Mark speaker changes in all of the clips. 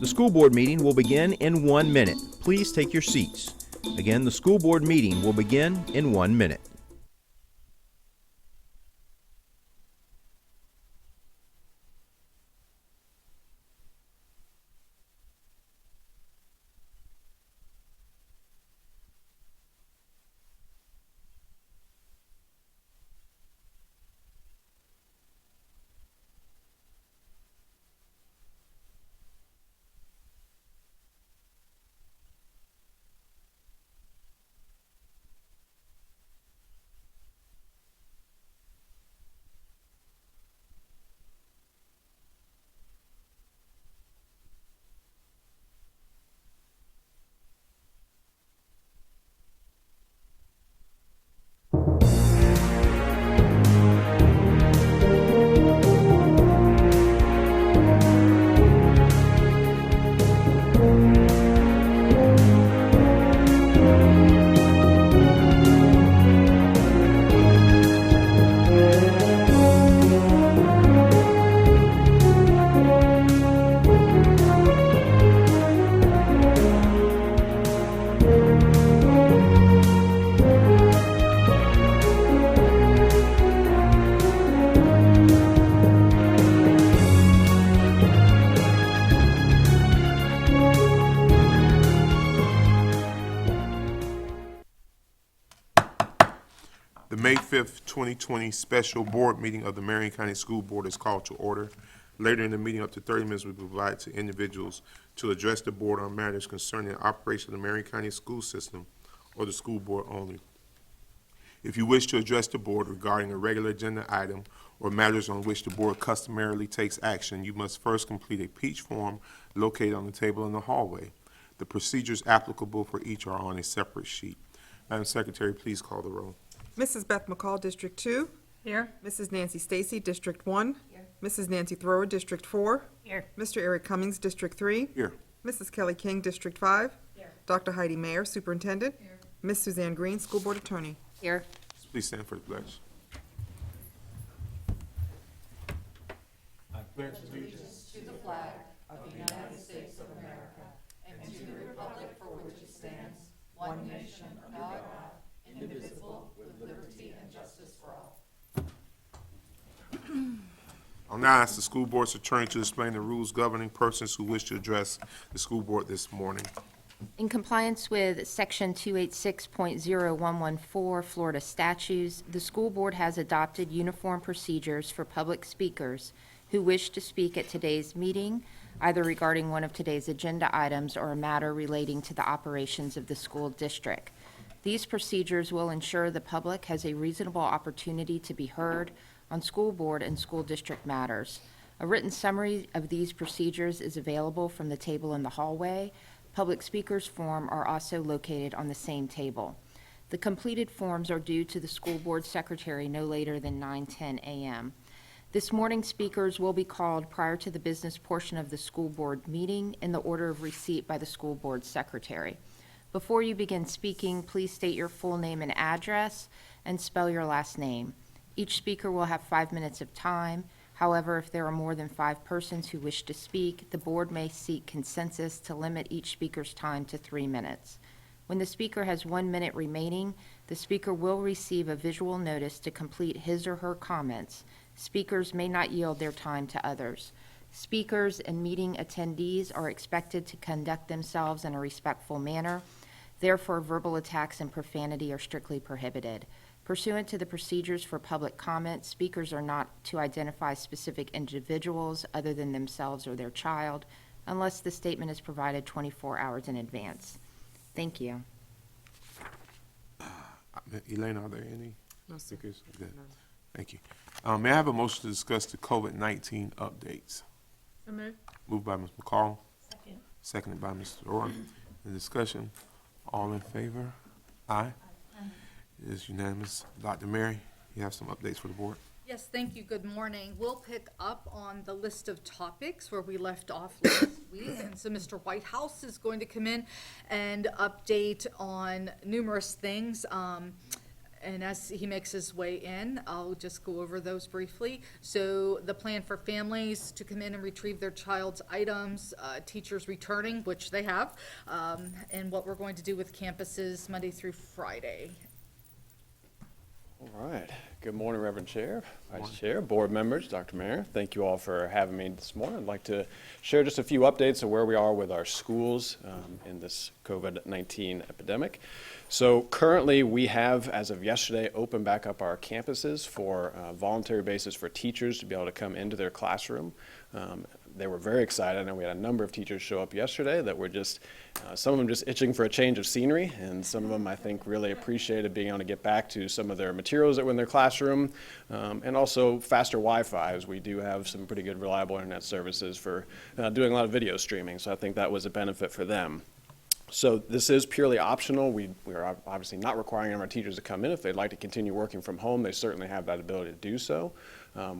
Speaker 1: The school board meeting will begin in 1 minute. Please take your seats. Again, the school board meeting will begin in 1 minute.
Speaker 2: The May 5th, 2020 special board meeting of the Marion County School Board is called to order. Later in the meeting, up to 30 minutes will be provided to individuals to address the board on matters concerning the operation of the Marion County school system or the school board only. If you wish to address the board regarding a regular agenda item or matters on which the board customarily takes action, you must first complete a peach form located on the table in the hallway. The procedures applicable for each are on a separate sheet. Madam Secretary, please call the roll.
Speaker 3: Mrs. Beth McCall, District 2.
Speaker 4: Here.
Speaker 3: Mrs. Nancy Stacy, District 1. Here. Mrs. Nancy Thrower, District 4.
Speaker 4: Here.
Speaker 3: Mr. Eric Cummings, District 3.
Speaker 2: Here.
Speaker 3: Mrs. Kelly King, District 5.
Speaker 4: Here.
Speaker 3: Dr. Heidi Mayer, Superintendent.
Speaker 4: Here.
Speaker 3: Miss Suzanne Green, School Board Attorney.
Speaker 4: Here.
Speaker 2: Please stand for the pledge. I'll now ask the school board's attorney to explain the rules governing persons who wish to address the school board this morning.
Speaker 4: In compliance with Section 286.0114 Florida statutes, the school board has adopted uniform procedures for public speakers who wish to speak at today's meeting, either regarding one of today's agenda items or a matter relating to the operations of the school district. These procedures will ensure the public has a reasonable opportunity to be heard on school board and school district matters. A written summary of these procedures is available from the table in the hallway. Public speakers form are also located on the same table. The completed forms are due to the school board secretary no later than 9:10 a.m. This morning, speakers will be called prior to the business portion of the school board meeting in the order of receipt by the school board secretary. Before you begin speaking, please state your full name and address and spell your last name. Each speaker will have 5 minutes of time. However, if there are more than 5 persons who wish to speak, the board may seek consensus to limit each speaker's time to 3 minutes. When the speaker has 1 minute remaining, the speaker will receive a visual notice to complete his or her comments. Speakers may not yield their time to others. Speakers and meeting attendees are expected to conduct themselves in a respectful manner. Therefore, verbal attacks and profanity are strictly prohibited. Pursuant to the procedures for public comment, speakers are not to identify specific individuals other than themselves or their child unless the statement is provided 24 hours in advance. Thank you.
Speaker 2: Elaine, are there any
Speaker 3: No, sir.
Speaker 2: speakers? Good. Thank you. May I have a motion to discuss the COVID-19 updates? Moved by Ms. McCall.
Speaker 4: Second.
Speaker 2: Seconded by Mr. Oren. The discussion, all in favor? Aye. It is unanimous. Dr. Mary, you have some updates for the board?
Speaker 5: Yes, thank you. Good morning. We'll pick up on the list of topics where we left off last week. And so Mr. Whitehouse is going to come in and update on numerous things. And as he makes his way in, I'll just go over those briefly. So the plan for families to come in and retrieve their child's items, teachers returning, which they have, and what we're going to do with campuses Monday through Friday.
Speaker 6: All right. Good morning, Reverend Chair, Vice Chair, board members, Dr. Mayor. Thank you all for having me this morning. I'd like to share just a few updates of where we are with our schools in this COVID-19 epidemic. So currently we have, as of yesterday, opened back up our campuses for voluntary basis for teachers to be able to come into their classroom. They were very excited, and we had a number of teachers show up yesterday that were just, some of them just itching for a change of scenery, and some of them, I think, really appreciated being able to get back to some of their materials that were in their classroom, and also faster Wi-Fi, as we do have some pretty good reliable internet services for doing a lot of video streaming, so I think that was a benefit for them. So this is purely optional. We are obviously not requiring any of our teachers to come in. If they'd like to continue working from home, they certainly have that ability to do so.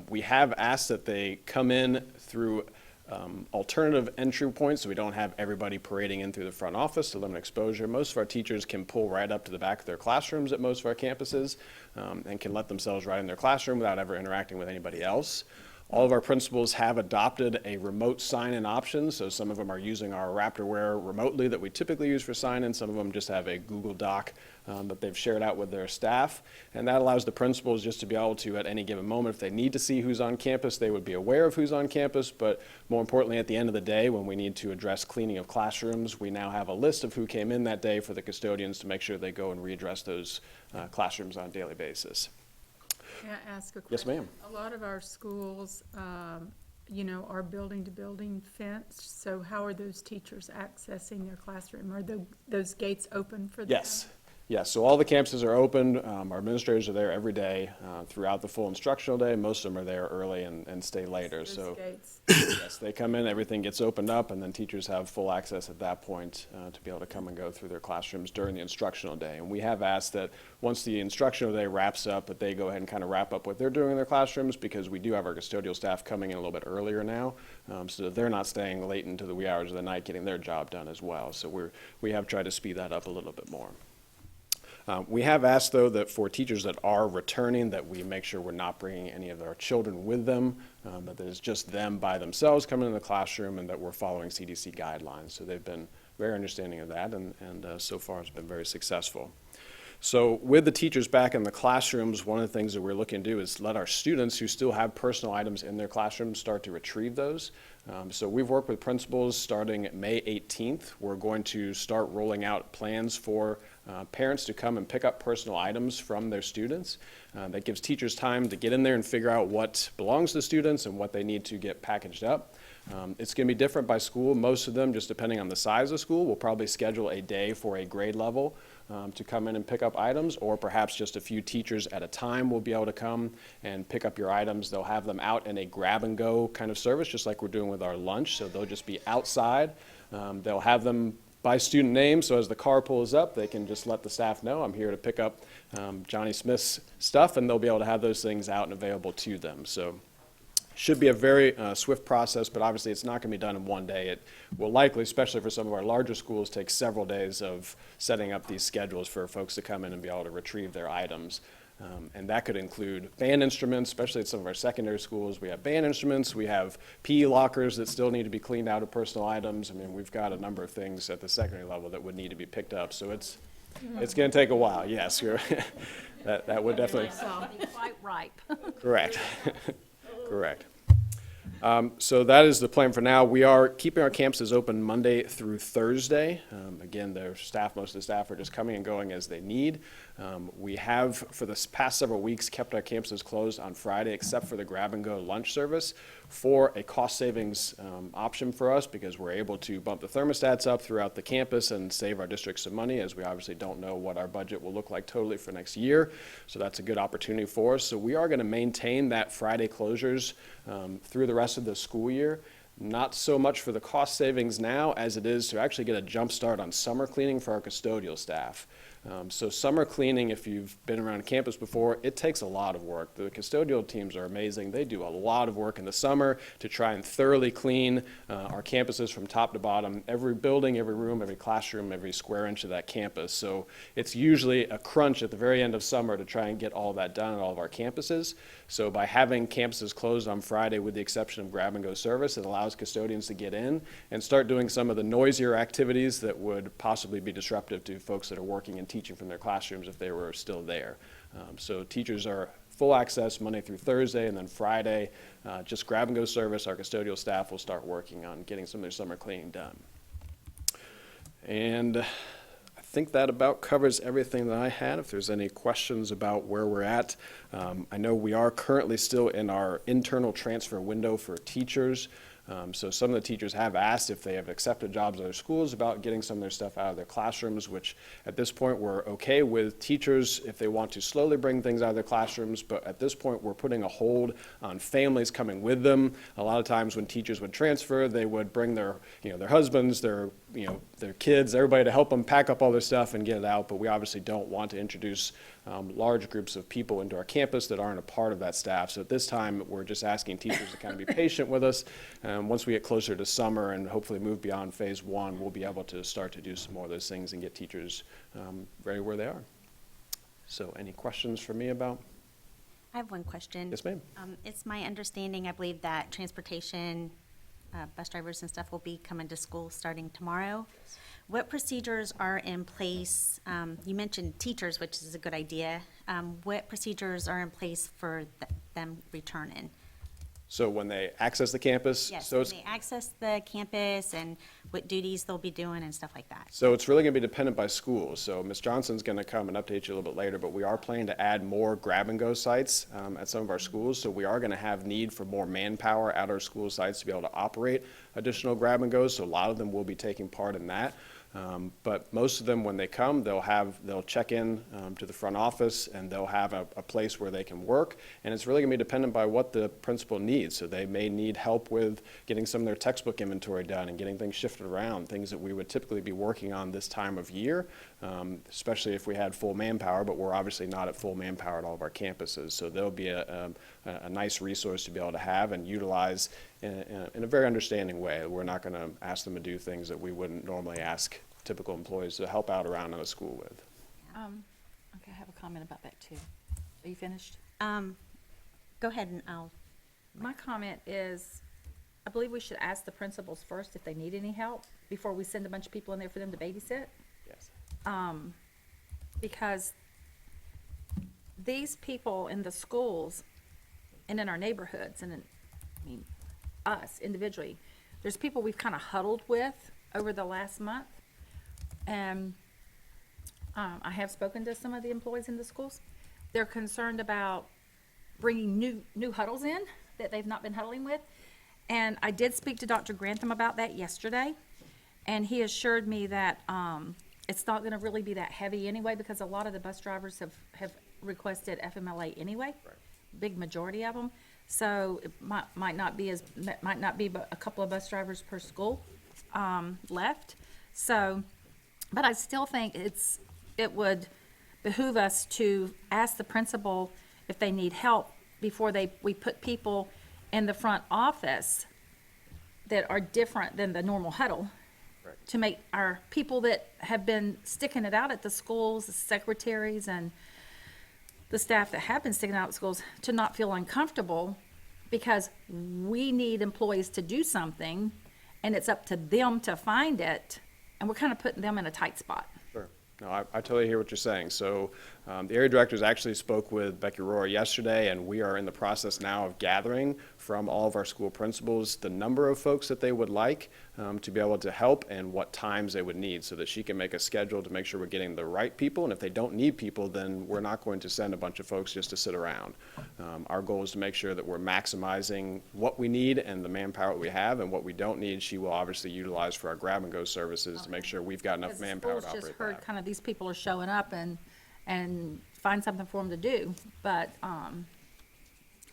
Speaker 6: We have asked that they come in through alternative entry points, so we don't have everybody parading in through the front office to limit exposure. Most of our teachers can pull right up to the back of their classrooms at most of our campuses and can let themselves right in their classroom without ever interacting with anybody else. All of our principals have adopted a remote sign-in option, so some of them are using our Raptorware remotely that we typically use for sign-in. Some of them just have a Google Doc that they've shared out with their staff, and that allows the principals just to be able to, at any given moment, if they need to see who's on campus, they would be aware of who's on campus, but more importantly, at the end of the day, when we need to address cleaning of classrooms, we now have a list of who came in that day for the custodians to make sure they go and readdress those classrooms on a daily basis.
Speaker 7: May I ask a question?
Speaker 6: Yes, ma'am.
Speaker 7: A lot of our schools, are building-to-building fenced, so how are those teachers accessing their classroom? Are those gates open for them?
Speaker 6: Yes. Yes, so all the campuses are open. Our administrators are there every day throughout the full instructional day. Most of them are there early and stay later.
Speaker 7: Those
Speaker 6: So
Speaker 7: gates.
Speaker 6: yes, they come in, everything gets opened up, and then teachers have full access at that point to be able to come and go through their classrooms during the instructional day. And we have asked that once the instructional day wraps up, that they go ahead and kind of wrap up what they're doing in their classrooms, because we do have our custodial staff coming in a little bit earlier now, so that they're not staying late into the wee hours of the night getting their job done as well. So we have tried to speed that up a little bit more. We have asked, though, that for teachers that are returning, that we make sure we're not bringing any of our children with them, but that it's just them by themselves coming in the classroom, and that we're following CDC guidelines. So they've been very understanding of that, and so far it's been very successful. So with the teachers back in the classrooms, one of the things that we're looking to do is let our students who still have personal items in their classrooms start to retrieve those. So we've worked with principals starting May 18th. We're going to start rolling out plans for parents to come and pick up personal items from their students. That gives teachers time to get in there and figure out what belongs to students and what they need to get packaged up. It's going to be different by school. Most of them, just depending on the size of school, will probably schedule a day for a grade level to come in and pick up items, or perhaps just a few teachers at a time will be able to come and pick up your items. They'll have them out in a grab-and-go kind of service, just like we're doing with our lunch, so they'll just be outside. They'll have them by student name, so as the car pulls up, they can just let the staff know, I'm here to pick up Johnny Smith's stuff, and they'll be able to have those things out and available to them. So should be a very swift process, but obviously it's not going to be done in one day. It will likely, especially for some of our larger schools, take several days of setting up these schedules for folks to come in and be able to retrieve their items. And that could include band instruments, especially at some of our secondary schools. We have band instruments, we have PE lockers that still need to be cleaned out of personal items. I mean, we've got a number of things at the secondary level that would need to be picked up. So it's going to take a while, yes. that would definitely.
Speaker 8: Quite ripe.
Speaker 6: Correct. Correct. So that is the plan for now. We are keeping our campuses open Monday through Thursday. Again, most of the staff are just coming and going as they need. We have, for the past several weeks, kept our campuses closed on Friday, except for the grab-and-go lunch service, for a cost savings option for us, because we're able to bump the thermostats up throughout the campus and save our district some money, as we obviously don't know what our budget will look like totally for next year. So that's a good opportunity for us. So we are going to maintain that Friday closures through the rest of the school year. Not so much for the cost savings now as it is to actually get a jump start on summer cleaning for our custodial staff. So summer cleaning, if you've been around campus before, it takes a lot of work. The custodial teams are amazing. They do a lot of work in the summer to try and thoroughly clean our campuses from top to bottom, every building, every room, every classroom, every square inch of that campus. So it's usually a crunch at the very end of summer to try and get all that done at all of our campuses. So by having campuses closed on Friday, with the exception of grab-and-go service, it allows custodians to get in and start doing some of the noisier activities that would possibly be disruptive to folks that are working and teaching from their classrooms if they were still there. So teachers are full access Monday through Thursday, and then Friday, just grab-and-go service. Our custodial staff will start working on getting some of their summer cleaning done. And I think that about covers everything that I had. If there's any questions about where we're at, I know we are currently still in our internal transfer window for teachers. So some of the teachers have asked if they have accepted jobs at their schools about getting some of their stuff out of their classrooms, which at this point we're okay with teachers if they want to slowly bring things out of their classrooms, but at this point we're putting a hold on families coming with them. A lot of times when teachers would transfer, they would bring their husbands, their kids, everybody to help them pack up all their stuff and get it out, but we obviously don't want to introduce large groups of people into our campus that aren't a part of that staff. So at this time, we're just asking teachers to kind of be patient with us. Once we get closer to summer and hopefully move beyond phase one, we'll be able to start to do some more of those things and get teachers ready where they are. So any questions for me about?
Speaker 8: I have one question.
Speaker 6: Yes, ma'am.
Speaker 8: It's my understanding, I believe, that transportation, bus drivers and stuff will be coming to school starting tomorrow. What procedures are in place? You mentioned teachers, which is a good idea. What procedures are in place for them returning?
Speaker 6: So when they access the campus?
Speaker 8: Yes,
Speaker 6: So
Speaker 8: when
Speaker 6: it's,
Speaker 8: they access the campus and what duties they'll be doing and stuff like that.
Speaker 6: So it's really going to be dependent by school. So Ms. Johnson's going to come and update you a little bit later, but we are planning to add more grab-and-go sites at some of our schools. So we are going to have need for more manpower at our school sites to be able to operate additional grab-and-goes. So a lot of them will be taking part in that. But most of them, when they come, they'll check in to the front office, and they'll have a place where they can work. And it's really going to be dependent by what the principal needs. So they may need help with getting some of their textbook inventory done and getting things shifted around, things that we would typically be working on this time of year, especially if we had full manpower, but we're obviously not at full manpower at all of our campuses. So there'll be a nice resource to be able to have and utilize in a very understanding way. We're not going to ask them to do things that we wouldn't normally ask typical employees to help out around in a school with.
Speaker 9: Okay, I have a comment about that too. Are you finished?
Speaker 8: Go ahead and I'll.
Speaker 9: My comment is, I believe we should ask the principals first if they need any help before we send a bunch of people in there for them to babysit.
Speaker 6: Yes.
Speaker 9: Because these people in the schools and in our neighborhoods and us individually, there's people we've kind of huddled with over the last month. And I have spoken to some of the employees in the schools. They're concerned about bringing new huddles in that they've not been huddling with. And I did speak to Dr. Grantham about that yesterday, and he assured me that it's not going to really be that heavy anyway, because a lot of the bus drivers have requested FMLA anyway,
Speaker 6: Right.
Speaker 9: Big majority of them. So it might not be but a couple of bus drivers per school left. So, but I still think it would behoove us to ask the principal if they need help before we put people in the front office that are different than the normal huddle.
Speaker 6: Right.
Speaker 9: To make our people that have been sticking it out at the schools, the secretaries and the staff that have been sticking out at schools, to not feel uncomfortable, because we need employees to do something and it's up to them to find it, and we're kind of putting them in a tight spot.
Speaker 6: Sure. No, I totally hear what you're saying. So the area directors actually spoke with Becky Rohr yesterday, and we are in the process now of gathering from all of our school principals the number of folks that they would like to be able to help and what times they would need, so that she can make a schedule to make sure we're getting the right people. And if they don't need people, then we're not going to send a bunch of folks just to sit around. Our goal is to make sure that we're maximizing what we need and the manpower we have, and what we don't need, she will obviously utilize for our grab-and-go services to make sure we've got enough
Speaker 9: Because the
Speaker 6: manpower to
Speaker 9: schools
Speaker 6: operate
Speaker 9: just heard
Speaker 6: that.
Speaker 9: kind of these people are showing up and find something for them to do. But when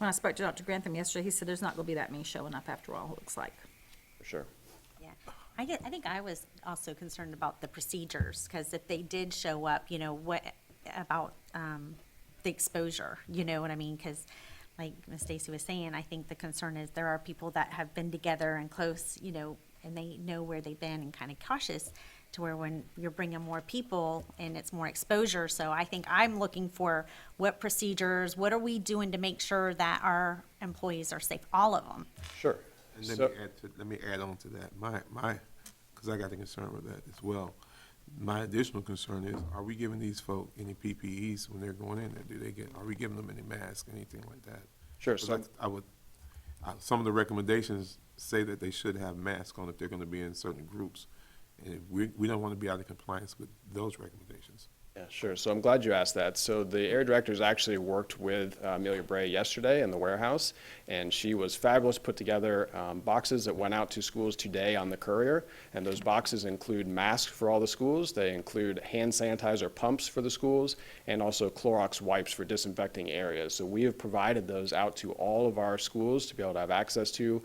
Speaker 9: I spoke to Dr. Grantham yesterday, he said there's not going to be that many showing up after all, it looks like.
Speaker 6: For sure.
Speaker 8: Yeah. I think I was also concerned about the procedures, because if they did show up, what about the exposure, you know what I mean? Because like Ms. Stacy was saying, I think the concern is there are people that have been together and close, and they know where they've been and kind of cautious, to where when you're bringing more people and it's more exposure. So I think I'm looking for what procedures, what are we doing to make sure that our employees are safe, all of them?
Speaker 6: Sure.
Speaker 2: And
Speaker 6: So-
Speaker 2: let me add on to that. Because I got the concern with that as well. My additional concern is, are we giving these folk any PPEs when they're going in there? Are we giving them any masks, anything like that?
Speaker 6: Sure,
Speaker 2: 'Cause
Speaker 6: so-
Speaker 2: some of the recommendations say that they should have masks on if they're gonna be in certain groups. And we don't wanna be out of compliance with those recommendations.
Speaker 6: Yeah, sure. So I'm glad you asked that. So the area directors actually worked with Amelia Bray yesterday in the warehouse, and she was fabulous, put together boxes that went out to schools today on the courier. And those boxes include masks for all the schools. They include hand sanitizer pumps for the schools, and also Clorox wipes for disinfecting areas. So we have provided those out to all of our schools to be able to have access to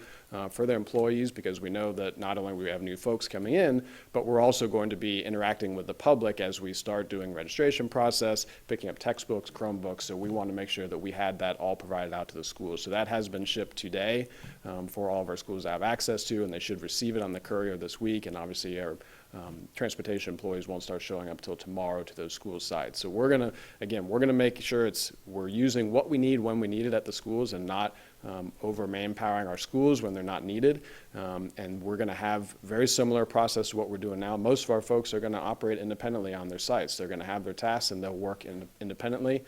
Speaker 6: for their employees, because we know that not only we have new folks coming in, but we're also going to be interacting with the public as we start doing registration process, picking up textbooks, Chromebooks. So we want to make sure that we had that all provided out to the schools. So that has been shipped today for all of our schools to have access to, and they should receive it on the courier this week. And obviously our transportation employees won't start showing up till tomorrow to those school sites. So we're gonna make sure we're using what we need when we need it at the schools, and not over manpowering our schools when they're not needed. And we're gonna have very similar process to what we're doing now. Most of our folks are gonna operate independently on their sites. They're gonna have their tasks and they'll work independently,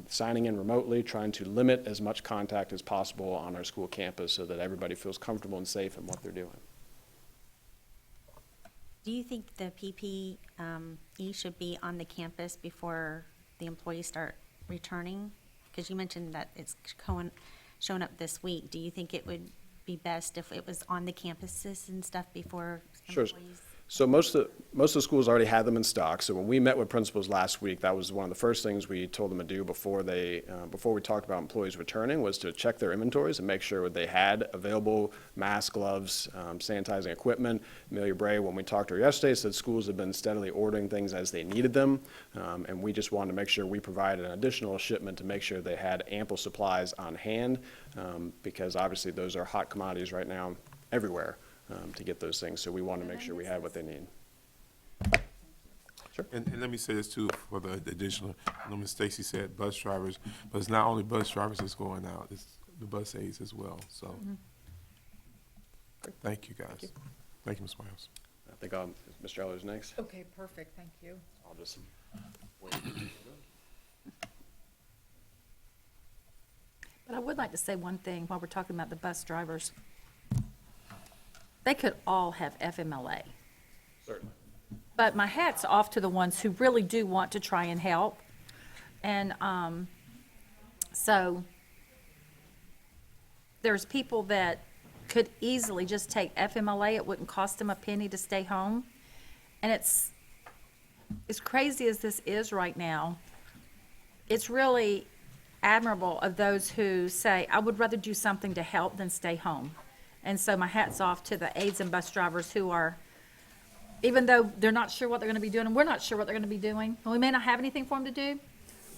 Speaker 6: signing in remotely, trying to limit as much contact as possible on our school campus so that everybody feels comfortable and safe in what they're doing.
Speaker 8: Do you think the PPE should be on the campus before the employees start returning? Because you mentioned that it's showing up this week. Do you think it would be best if it was on the campuses and stuff before
Speaker 6: Sure.
Speaker 8: employees?
Speaker 6: So most of the schools already had them in stock. So when we met with principals last week, that was one of the first things we told them to do before we talked about employees returning, was to check their inventories and make sure they had available masks, gloves, sanitizing equipment. Amelia Bray, when we talked to her yesterday, said schools have been steadily ordering things as they needed them. And we just wanted to make sure we provided an additional shipment to make sure they had ample supplies on hand, because obviously those are hot commodities right now everywhere. To get those things, so we want to make sure we have what they need. Sure.
Speaker 2: And let me say this too, for the additional, I know Ms. Stacy said bus drivers, but it's not only bus drivers that's going out, it's the bus aides as well, so. Thank you, guys. Thank you, Ms. Miles.
Speaker 6: I think Mr. Eller's next.
Speaker 5: Okay, perfect, thank you.
Speaker 6: I'll just wait.
Speaker 9: But I would like to say one thing while we're talking about the bus drivers. They could all have FMLA.
Speaker 6: Certainly.
Speaker 9: But my hat's off to the ones who really do want to try and help. And so there's people that could easily just take FMLA. It wouldn't cost them a penny to stay home. And it's as crazy as this is right now, it's really admirable of those who say, I would rather do something to help than stay home. And so my hat's off to the aides and bus drivers who are, even though they're not sure what they're going to be doing, and we're not sure what they're going to be doing, and we may not have anything for them to do,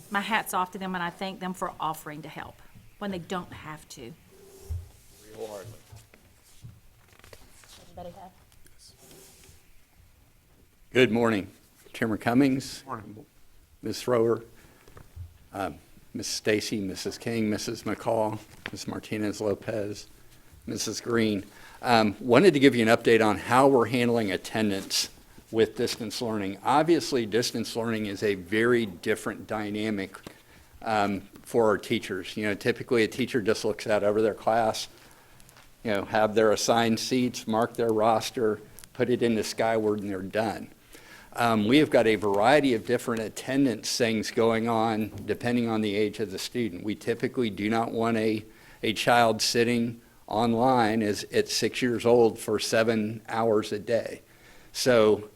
Speaker 9: my hat's off to them, and I thank them for offering to help when they don't have to.
Speaker 6: Wholeheartedly.
Speaker 8: Everybody have?
Speaker 10: Good morning. Chairman Cummings,
Speaker 2: Morning.
Speaker 10: Ms. Thrower, Ms. Stacy, Mrs. King, Mrs. McCall, Ms. Martinez-Lopez, Mrs. Green. Wanted to give you an update on how we're handling attendance with distance learning. Obviously, distance learning is a very different dynamic for our teachers. You know, typically a teacher just looks out over their class, you know, have their assigned seats, mark their roster, put it into Skyward, and they're done. We have got a variety of different attendance things going on depending on the age of the student. We typically do not want a child sitting online at 6 years old for 7 hours a day. So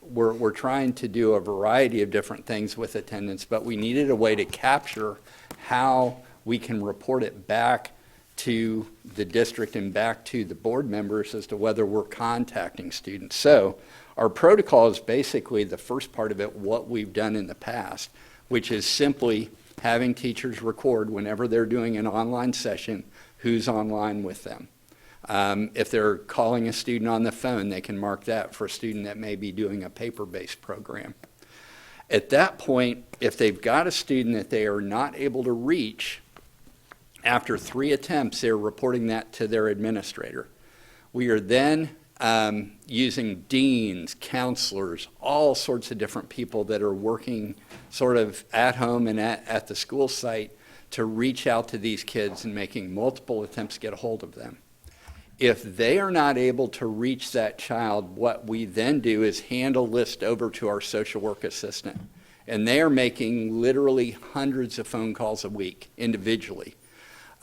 Speaker 10: we're trying to do a variety of different things with attendance, but we needed a way to capture how we can report it back to the district and back to the board members as to whether we're contacting students. So our protocol is basically the first part of it, what we've done in the past, which is simply having teachers record whenever they're doing an online session who's online with them. If they're calling a student on the phone, they can mark that for a student that may be doing a paper-based program. At that point, if they've got a student that they are not able to reach, after 3 attempts, they're reporting that to their administrator. We are then using deans, counselors, all sorts of different people that are working sort of at home and at the school site to reach out to these kids and making multiple attempts to get a hold of them. If they are not able to reach that child, what we then do is hand a list over to our social work assistant. And they are making literally hundreds of phone calls a week individually.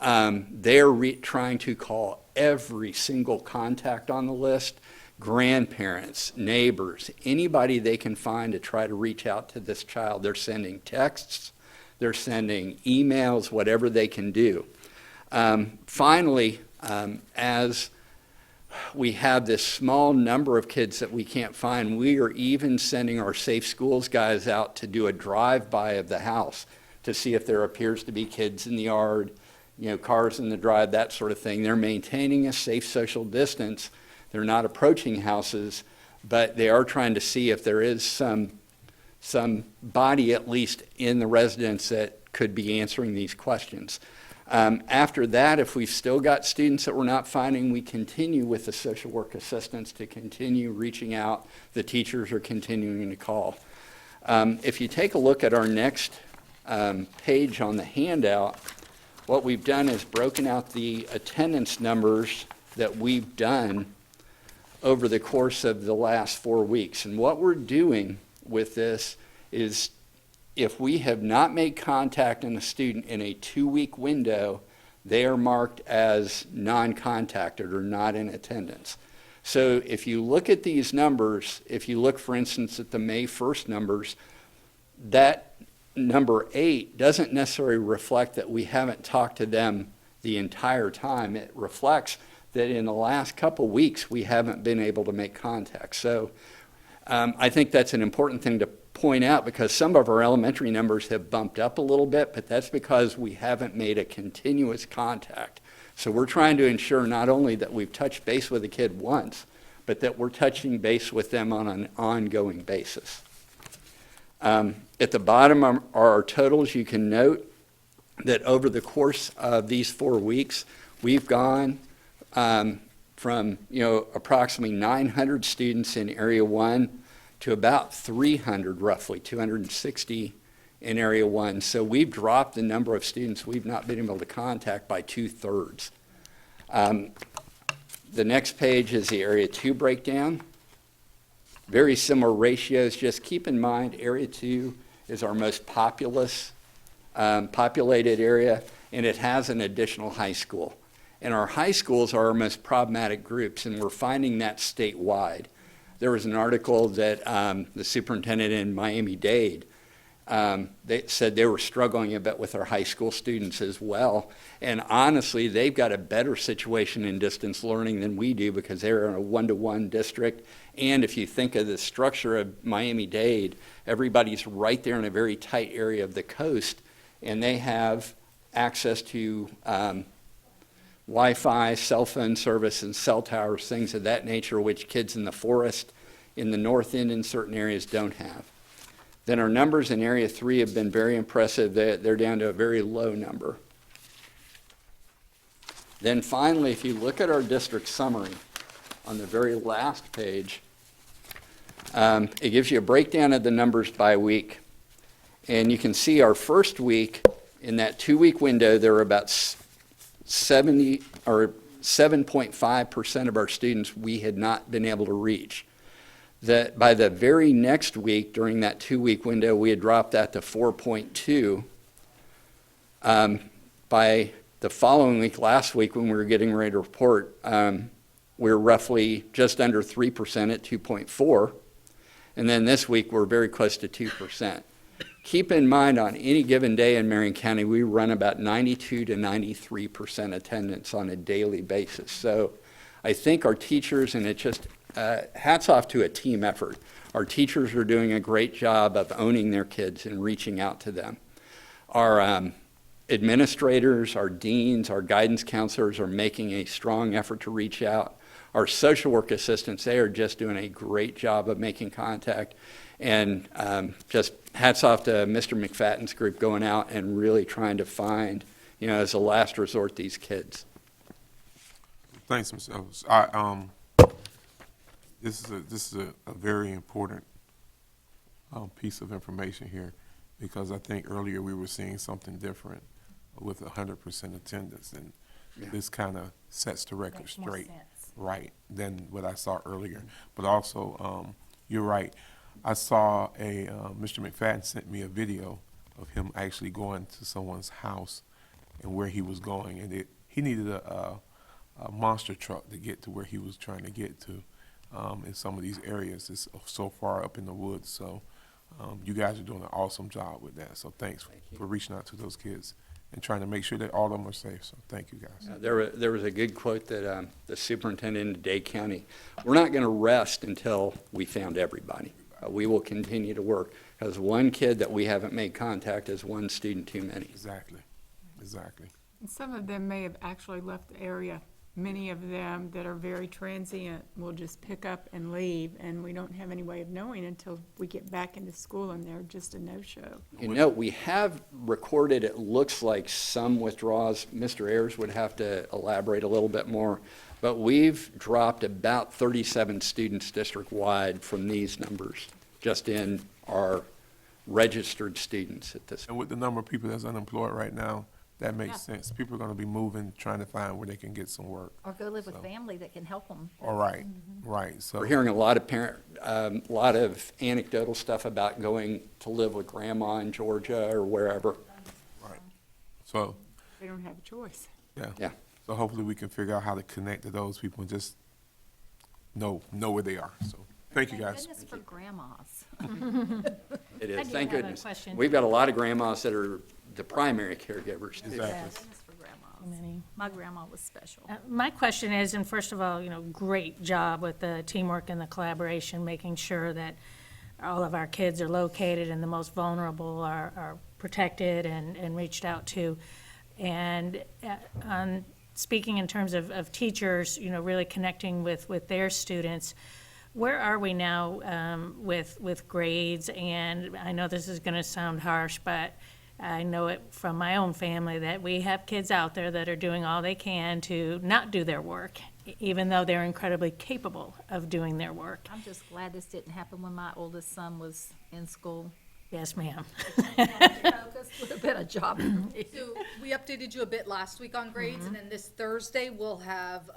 Speaker 10: They're trying to call every single contact on the list, grandparents, neighbors, anybody they can find to try to reach out to this child. They're sending texts, they're sending emails, whatever they can do. Finally, as we have this small number of kids that we can't find, we are even sending our Safe Schools guys out to do a drive-by of the house to see if there appears to be kids in the yard, cars in the drive, that sort of thing. They're maintaining a safe social distance. They're not approaching houses, but they are trying to see if there is some body at least in the residence that could be answering these questions. After that, if we've still got students that we're not finding, we continue with the social work assistants to continue reaching out. The teachers are continuing to call. If you take a look at our next page on the handout, what we've done is broken out the attendance numbers that we've done over the course of the last 4 weeks. And what we're doing with this is if we have not made contact in a student in a 2-week window, they are marked as non-contacted or not in attendance. So if you look at these numbers, if you look, for instance, at the May 1st numbers, that number 8 doesn't necessarily reflect that we haven't talked to them the entire time. It reflects that in the last couple weeks we haven't been able to make contact. So I think that's an important thing to point out because some of our elementary numbers have bumped up a little bit, but that's because we haven't made a continuous contact. So we're trying to ensure not only that we've touched base with a kid once, but that we're touching base with them on an ongoing basis. At the bottom are our totals. You can note that over the course of these 4 weeks, we've gone from approximately 900 students in Area 1 to about 300, roughly 260 in Area 1. So we've dropped the number of students we've not been able to contact by 2/3. The next page is the Area 2 breakdown. Very similar ratios. Just keep in mind, Area 2 is our most populated area, and it has an additional high school. And our high schools are our most problematic groups, and we're finding that statewide. There was an article that the superintendent in Miami-Dade, they said they were struggling a bit with our high school students as well. And honestly, they've got a better situation in distance learning than we do because they're in a 1-to-1 district. And if you think of the structure of Miami-Dade, everybody's right there in a very tight area of the coast, and they have access to Wi-Fi, cell phone service, and cell towers, things of that nature, which kids in the forest, in the north end in certain areas don't have. Then our numbers in Area 3 have been very impressive. They're down to a very low number. Then finally, if you look at our district summary on the very last page, it gives you a breakdown of the numbers by week. And you can see our first week, in that 2-week window, there were about 7.5% of our students we had not been able to reach. That by the very next week, during that 2-week window, we had dropped that to 4.2. By the following week, last week, when we were getting ready to report, we were roughly just under 3% at 2.4. And then this week, we're very close to 2%. keep in mind, on any given day in Marion County, we run about 92 to 93% attendance on a daily basis. So I think our teachers, and it just, hats off to a team effort. Our teachers are doing a great job of owning their kids and reaching out to them. Our administrators, our deans, our guidance counselors are making a strong effort to reach out. Our social work assistants, they are just doing a great job of making contact. And just hats off to Mr. McFadden's group going out and really trying to find, as a last resort, these kids.
Speaker 2: Thanks, Mr. Ellis. This is a very important piece of information here, because I think earlier we were seeing something different with 100% attendance, and this kind of sets the record
Speaker 9: Makes more
Speaker 2: straight,
Speaker 9: sense.
Speaker 2: right, than what I saw earlier. But also, you're right. I saw Mr. McFadden sent me a video of him actually going to someone's house and where he was going, and he needed a monster truck to get to where he was trying to get to in some of these areas. It's so far up in the woods. So you guys are doing an awesome job with that. So thanks for reaching out to those kids and trying to make sure that all of them are safe. So thank you, guys.
Speaker 10: There was a good quote that the superintendent in Dade County, we're not going to rest until we found everybody. We will continue to work, because one kid that we haven't made contact is one student too many.
Speaker 2: Exactly.
Speaker 7: And some of them may have actually left the area. Many of them that are very transient will just pick up and leave, and we don't have any way of knowing until we get back into school and they're just a no-show.
Speaker 10: We have recorded, it looks like, some withdrawals. Mr. Ayers would have to elaborate a little bit more, but we've dropped about 37 students district-wide from these numbers, just in our registered students at this.
Speaker 2: And with the number of people that's unemployed right now, that makes sense. People are going to be moving, trying to find where they can get some work.
Speaker 9: Or go live with family that can help them.
Speaker 2: All right, right. So
Speaker 10: We're hearing a lot of anecdotal stuff about going to live with grandma in Georgia or wherever.
Speaker 2: right. So
Speaker 7: They don't have a choice.
Speaker 10: Yeah.
Speaker 2: So hopefully we can figure out how to connect to those people and just know where they are. So thank you, guys.
Speaker 9: Goodness for grandmas.
Speaker 10: It
Speaker 11: I
Speaker 10: is,
Speaker 11: do
Speaker 10: thank
Speaker 11: have a
Speaker 10: goodness.
Speaker 11: question.
Speaker 10: We've got a lot of grandmas that are the primary caregivers, too.
Speaker 2: Exactly.
Speaker 9: Goodness for grandmas. My grandma was special.
Speaker 11: My question is, and first of all, great job with the teamwork and the collaboration, making sure that all of our kids are located and the most vulnerable are protected and reached out to. And on speaking in terms of teachers, really connecting with their students, where are we now with grades? And I know this is going to sound harsh, but I know it from my own family that we have kids out there that are doing all they can to not do their work, even though they're incredibly capable of doing their work.
Speaker 9: I'm just glad this didn't happen when my oldest son was in school.
Speaker 11: Yes, ma'am.
Speaker 9: Focus would have been a job for me.
Speaker 5: So we updated you a bit last week on grades, and then this Thursday, we'll have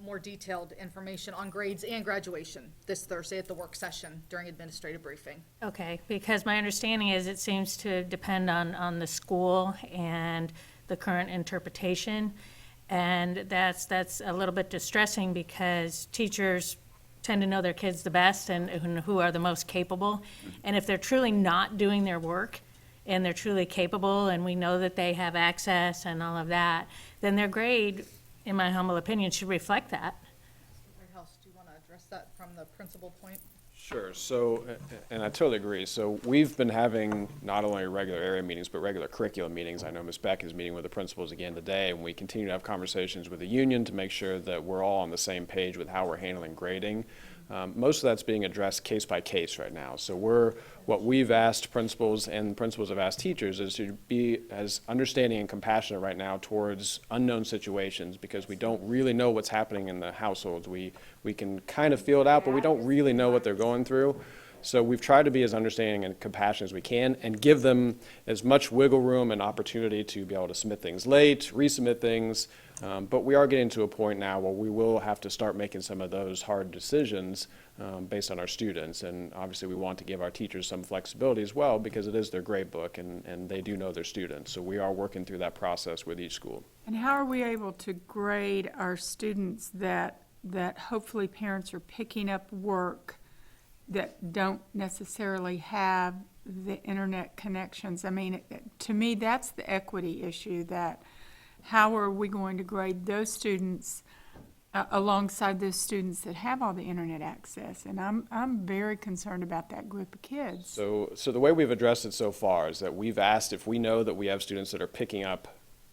Speaker 5: more detailed information on grades and graduation this Thursday at the work session during administrative briefing.
Speaker 11: Okay, because my understanding is it seems to depend on the school and the current interpretation. And that's a little bit distressing, because teachers tend to know their kids the best and who are the most capable. And if they're truly not doing their work and they're truly capable and we know that they have access and all of that, then their grade, in my humble opinion, should reflect that.
Speaker 5: White House, do you want to address that from the principal point?
Speaker 6: Sure. So, and I totally agree. So we've been having not only regular area meetings, but regular curriculum meetings. I know Ms. Beck is meeting with the principals again today, and we continue to have conversations with the union to make sure that we're all on the same page with how we're handling grading. Most of that's being addressed case by case right now. So what we've asked principals and principals have asked teachers is to be as understanding and compassionate right now towards unknown situations, because we don't really know what's happening in the households. We can kind of feel it out, but we don't really know what they're going through. So we've tried to be as understanding and compassionate as we can and give them as much wiggle room and opportunity to be able to submit things late, resubmit things. But we are getting to a point now where we will have to start making some of those hard decisions based on our students. And obviously we want to give our teachers some flexibility as well, because it is their grade book and they do know their students. So we are working through that process with each school.
Speaker 7: And how are we able to grade our students that hopefully parents are picking up work that don't necessarily have the internet connections. I mean, to me, that's the equity issue, that how are we going to grade those students alongside those students that have all the internet access? And I'm very concerned about that group of kids.
Speaker 6: So the way we've addressed it so far is that we've asked if we know that we have students that are picking up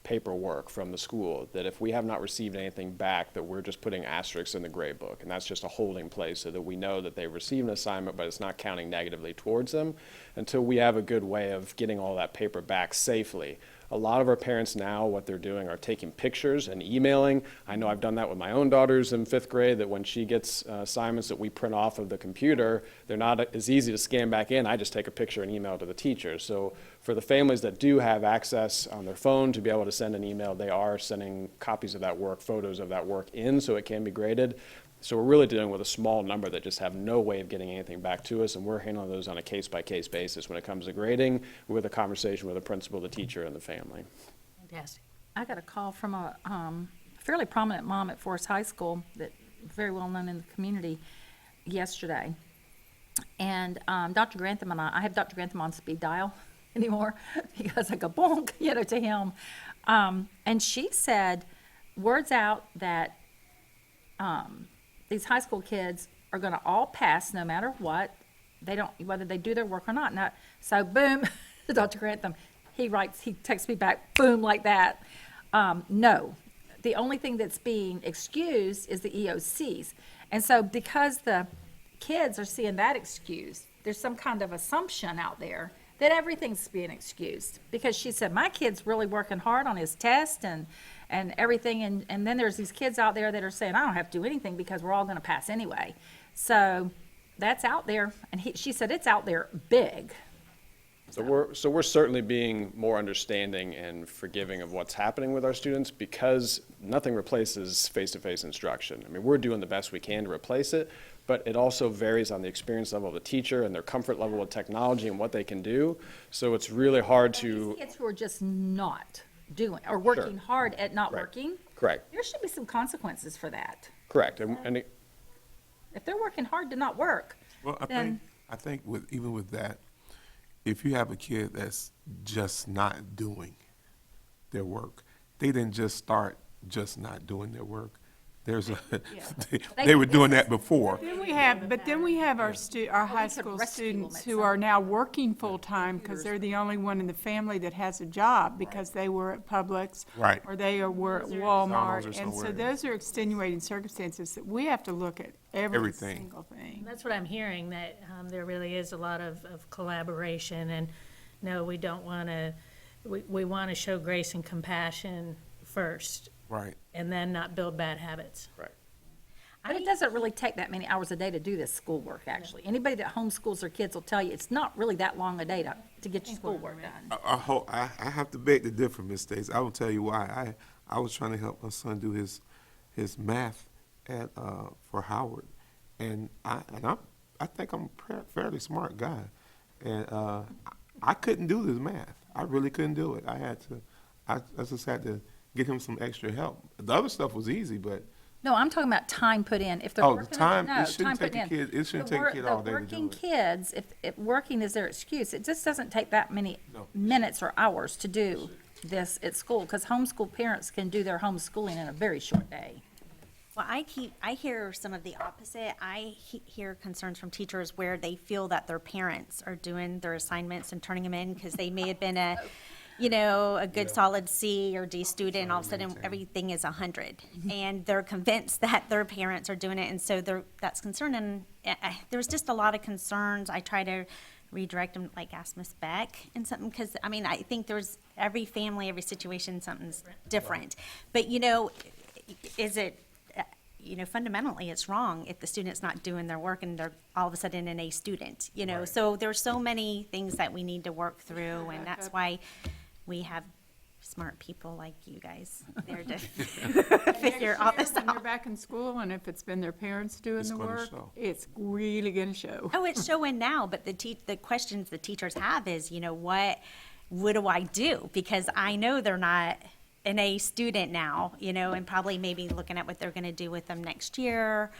Speaker 6: paperwork from the school, that if we have not received anything back, that we're just putting asterisks in the grade book, and that's just a holding place so that we know that they've received an assignment, but it's not counting negatively towards them until we have a good way of getting all that paper back safely. A lot of our parents now, what they're doing are taking pictures and emailing. I know I've done that with my own daughters in 5th grade, that when she gets assignments that we print off of the computer, they're not as easy to scan back in. I just take a picture and email to the teacher. So for the families that do have access on their phone to be able to send an email, they are sending copies of that work, photos of that work in so it can be graded. So we're really dealing with a small number that just have no way of getting anything back to us, and we're handling those on a case-by-case basis when it comes to grading, with a conversation with the principal, the teacher, and the family.
Speaker 11: Fantastic.
Speaker 9: I got a call from a fairly prominent mom at Forest High School, that very well known in the community, yesterday. And Dr. Grantham and I have Dr. Grantham on speed dial anymore because I go bonk, to him. And she said, word's out that these high school kids are going to all pass no matter what. They don't, whether they do their work or not. Now, so boom, Dr. Grantham, he texts me back, boom, like that. No, the only thing that's being excused is the EOCs. And so because the kids are seeing that excused, there's some kind of assumption out there that everything's being excused. Because she said, my kid's really working hard on his test and everything, and then there's these kids out there that are saying, I don't have to do anything because we're all going to pass anyway. So that's out there, and she said it's out there big.
Speaker 6: So we're certainly being more understanding and forgiving of what's happening with our students, because nothing replaces face-to-face instruction. I mean, we're doing the best we can to replace it, but it also varies on the experience level of the teacher and their comfort level with technology and what they can do. So it's really hard to.
Speaker 9: These kids who are just not doing, or working
Speaker 6: Sure.
Speaker 9: hard at not
Speaker 6: Right.
Speaker 9: working,
Speaker 6: Correct.
Speaker 9: there should be some consequences for that.
Speaker 6: Correct. And
Speaker 9: If they're working hard to not work,
Speaker 2: Well,
Speaker 9: then
Speaker 2: I think even with that, if you have a kid that's just not doing their work, they didn't just start just not doing their work. There's a, they were doing that before.
Speaker 7: Then we have our high
Speaker 9: we could
Speaker 7: school
Speaker 9: rescue them
Speaker 7: students
Speaker 9: at
Speaker 7: who
Speaker 9: some
Speaker 7: are now working full-time because they're the only one in the family that has a job because they were at Publix.
Speaker 2: Right.
Speaker 7: Or they were at
Speaker 2: McDonald's or
Speaker 7: Walmart. And so
Speaker 2: somewhere.
Speaker 7: those are extenuating circumstances that we have to look at every
Speaker 2: Everything.
Speaker 7: single thing.
Speaker 11: That's what I'm hearing, that there really is a lot of collaboration, and no, we don't want to, we want to show grace and compassion first,
Speaker 2: Right.
Speaker 11: and then not build bad habits.
Speaker 6: right.
Speaker 9: but it doesn't really take that many hours a day to do this schoolwork, actually. Anybody that homeschools their kids will tell you it's not really that long a day to get your schoolwork done.
Speaker 2: I have to beg to differ, Ms. Stacy. I will tell you why. I was trying to help my son do his math at for Howard, and I think I'm a fairly smart guy, and I couldn't do this math. I really couldn't do it. I just had to get him some extra help. The other stuff was easy, but
Speaker 9: No, I'm talking about time put in. If they're
Speaker 2: Oh, the
Speaker 9: working,
Speaker 2: time-
Speaker 9: no,
Speaker 2: it shouldn't
Speaker 9: time
Speaker 2: take
Speaker 9: put
Speaker 2: a
Speaker 9: in.
Speaker 2: kid- it shouldn't
Speaker 9: The
Speaker 2: take a kid all day to do
Speaker 9: The working
Speaker 2: it.
Speaker 9: kids, if working is their excuse, it just doesn't take that many
Speaker 2: No.
Speaker 9: minutes or hours to do this at school, because homeschool parents can do their homeschooling in a very short day.
Speaker 8: Well, I hear some of the opposite. I hear concerns from teachers where they feel that their parents are doing their assignments and turning them in because they may have been a good solid C or D student, and all of a sudden everything is 100. And they're convinced that their parents are doing it, and so that's concern. And there's just a lot of concerns. I try to redirect them, like ask Miss Beck and something, because, I mean, I think there's every family, every situation, something's different. But, is it, fundamentally, it's wrong if the student's not doing their work and they're all of a sudden an A student, So there's so many things that we need to work through, and that's why we have smart people like you guys there to figure all this
Speaker 7: When they're
Speaker 8: out.
Speaker 7: back in school, and if it's been their parents doing
Speaker 2: It's
Speaker 7: the
Speaker 2: gonna
Speaker 7: work,
Speaker 2: show.
Speaker 7: it's really gonna show.
Speaker 8: Oh, it's showing now, but the questions the teachers have is, what do I do? Because I know they're not an A student now, and probably maybe looking at what they're gonna do with them next year.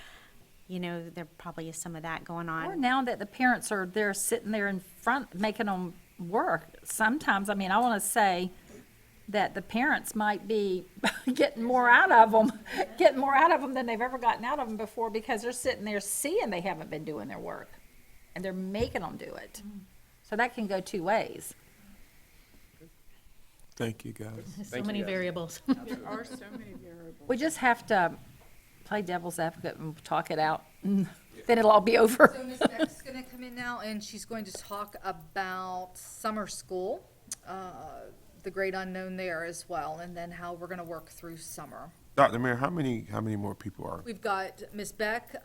Speaker 8: you know, there probably is some of that going
Speaker 9: Or
Speaker 8: on.
Speaker 9: now that the parents are there sitting there in front, making them work, sometimes, I mean, I want to say that the parents might be getting more out of them, than they've ever gotten out of them before, because they're sitting there seeing they haven't been doing their work, and they're making them do it. So that can go two ways.
Speaker 2: Thank you, guys.
Speaker 11: So many variables.
Speaker 7: There are so many variables.
Speaker 9: We just have to play devil's advocate and talk it out, and then it'll all be over.
Speaker 5: So Ms. Beck's gonna come in now, and she's going to talk about summer school, the great unknown there as well, and then how we're gonna work through summer.
Speaker 2: Dr. Mayor, how many more people are?
Speaker 5: We've got Ms. Beck,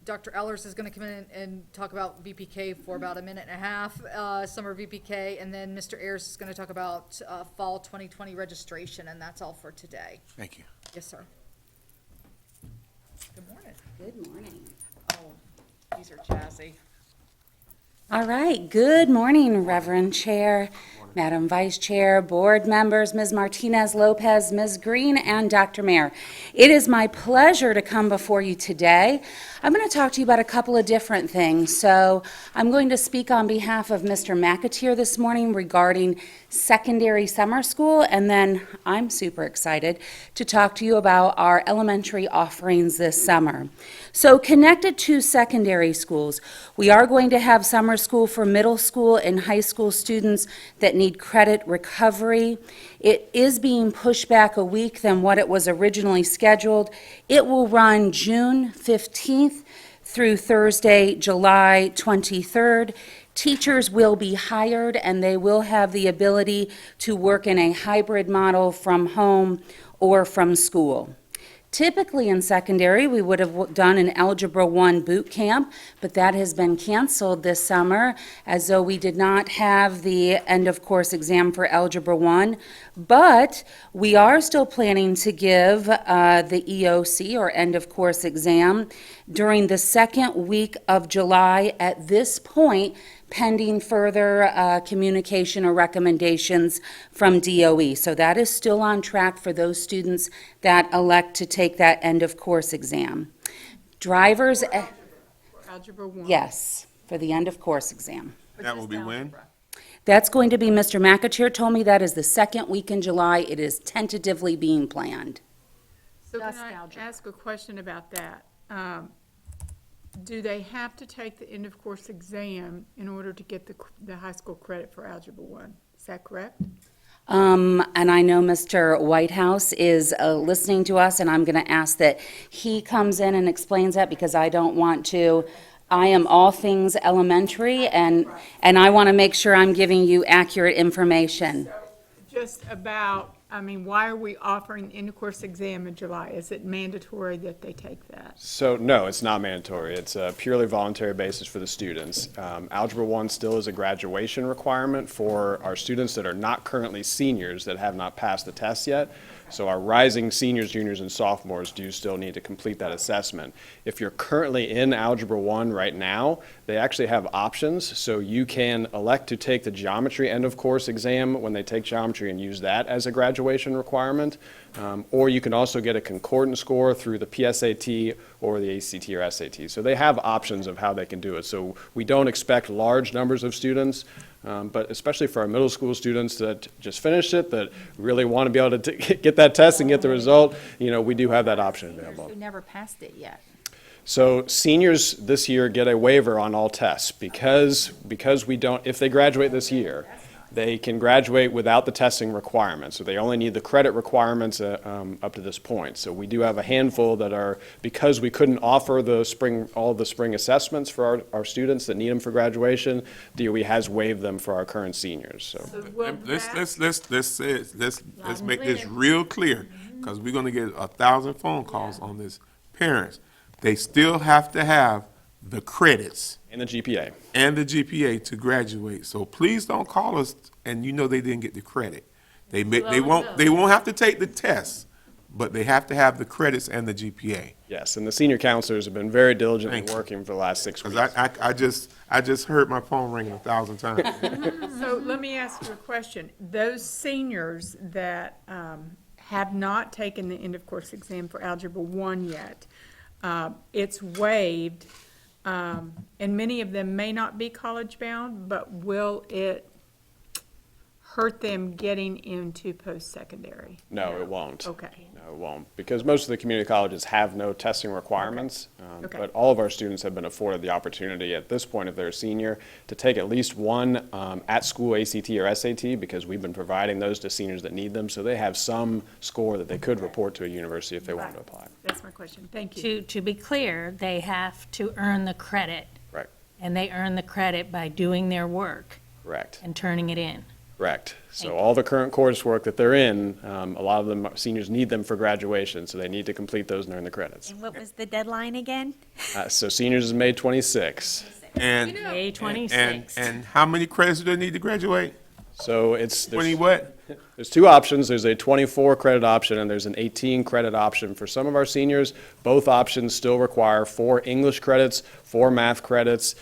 Speaker 5: Dr. Ellers is gonna come in and talk about VPK for about a minute and a half, summer VPK, and then Mr. Ayers is gonna talk about, fall 2020 registration, and that's all for today.
Speaker 2: Thank you.
Speaker 5: Yes, sir. Good morning.
Speaker 12: Good morning.
Speaker 5: Oh, these are jazzy.
Speaker 12: All right, good morning, Reverend Chair, Madam Vice Chair, board members, Ms. Martinez Lopez, Ms. Green, and Dr. Mayor. It is my pleasure to come before you today. I'm going to talk to you about a couple of different things. So I'm going to speak on behalf of Mr. McAteer this morning regarding secondary summer school, and then I'm super excited to talk to you about our elementary offerings this summer. So connected to secondary schools, we are going to have summer school for middle school and high school students that need credit recovery. It is being pushed back a week than what it was originally scheduled. It will run June 15th through Thursday, July 23rd. Teachers will be hired, and they will have the ability to work in a hybrid model from home or from school. Typically in secondary, we would have done an Algebra 1 boot camp, but that has been canceled this summer, as though we did not have the end-of-course exam for Algebra 1. But we are still planning to give the EOC, or end-of-course exam, during the second week of July at this point, pending further communication or recommendations from DOE. So that is still on track for those students that elect to take that end-of-course exam. Drivers,
Speaker 7: Algebra 1.
Speaker 12: yes, for the end-of-course exam.
Speaker 2: That will be when?
Speaker 12: That's going to be, Mr. McAteer told me that is the second week in July. It is tentatively being planned.
Speaker 7: So can
Speaker 9: Just
Speaker 7: I
Speaker 9: algebra.
Speaker 7: ask a question about that? Do they have to take the end-of-course exam in order to get the high school credit for Algebra 1? Is that correct?
Speaker 12: And I know Mr. Whitehouse is listening to us, and I'm going to ask that he comes in and explains that, because I don't want to. I am all things elementary, and I want to make sure I'm giving you accurate information.
Speaker 7: Just about, I mean, why are we offering the end-of-course exam in July? Is it mandatory that they take that?
Speaker 6: So, no, it's not mandatory. It's a purely voluntary basis for the students. Algebra 1 still is a graduation requirement for our students that are not currently seniors that have not passed the test yet. So our rising seniors, juniors, and sophomores do still need to complete that assessment. If you're currently in Algebra 1 right now, they actually have options. So you can elect to take the geometry end-of-course exam when they take geometry and use that as a graduation requirement. Or you can also get a concordant score through the PSAT or the ACT or SAT. So they have options of how they can do it. So we don't expect large numbers of students, but especially for our middle school students that just finished it, that really want to be able to get that test and get the result, you know, we do have that option available.
Speaker 9: Who never passed it yet.
Speaker 6: So seniors this year get a waiver on all tests because we don't, if they graduate this year, they can graduate without the testing requirements. So they only need the credit requirements up to this point. So we do have a handful that are, because we couldn't offer all the spring assessments for our students that need them for graduation, DOE has waived them for our current seniors. So
Speaker 2: Let's make this real clear, because we're gonna get 1,000 phone calls on this. Parents, they still have to have the credits
Speaker 6: and the GPA.
Speaker 2: and the GPA to graduate. So please don't call us and you know they didn't get the credit. They won't have to take the test, but they have to have the credits and the GPA.
Speaker 6: Yes, and the senior counselors have been very diligently
Speaker 2: Thank you.
Speaker 6: working for the last 6 weeks.
Speaker 2: Because I just heard my phone ringing 1,000 times.
Speaker 7: So let me ask you a question. Those seniors that have not taken the end-of-course exam for Algebra 1 yet, it's waived, and many of them may not be college-bound, but will it hurt them getting into post-secondary?
Speaker 6: No, it won't.
Speaker 7: Okay.
Speaker 6: No, it won't, because most of the community colleges have no testing requirements.
Speaker 7: Okay.
Speaker 6: But all of our students have been afforded the opportunity at this point, if they're a senior, to take at least one at-school ACT or SAT, because we've been providing those to seniors that need them, so they have some score that they could report to a university if they wanted to apply.
Speaker 7: That's my question. Thank you.
Speaker 11: To be clear, they have to earn the credit,
Speaker 6: Right,
Speaker 11: and they earn the credit by doing their work
Speaker 6: correct.
Speaker 11: and turning it in.
Speaker 6: Correct. So
Speaker 11: Thank
Speaker 6: all the current coursework that they're in, a lot of them, seniors need them for graduation, so they need to complete those and earn the credits.
Speaker 8: And what was the deadline again?
Speaker 6: So seniors is May 26.
Speaker 2: And,
Speaker 11: May
Speaker 2: and,
Speaker 11: 26th.
Speaker 2: and how many credits do they need to graduate?
Speaker 6: So it's,
Speaker 2: 20 what?
Speaker 6: there's two options. There's a 24 credit option and there's an 18 credit option for some of our seniors. Both options still require 4 English credits, 4 math credits,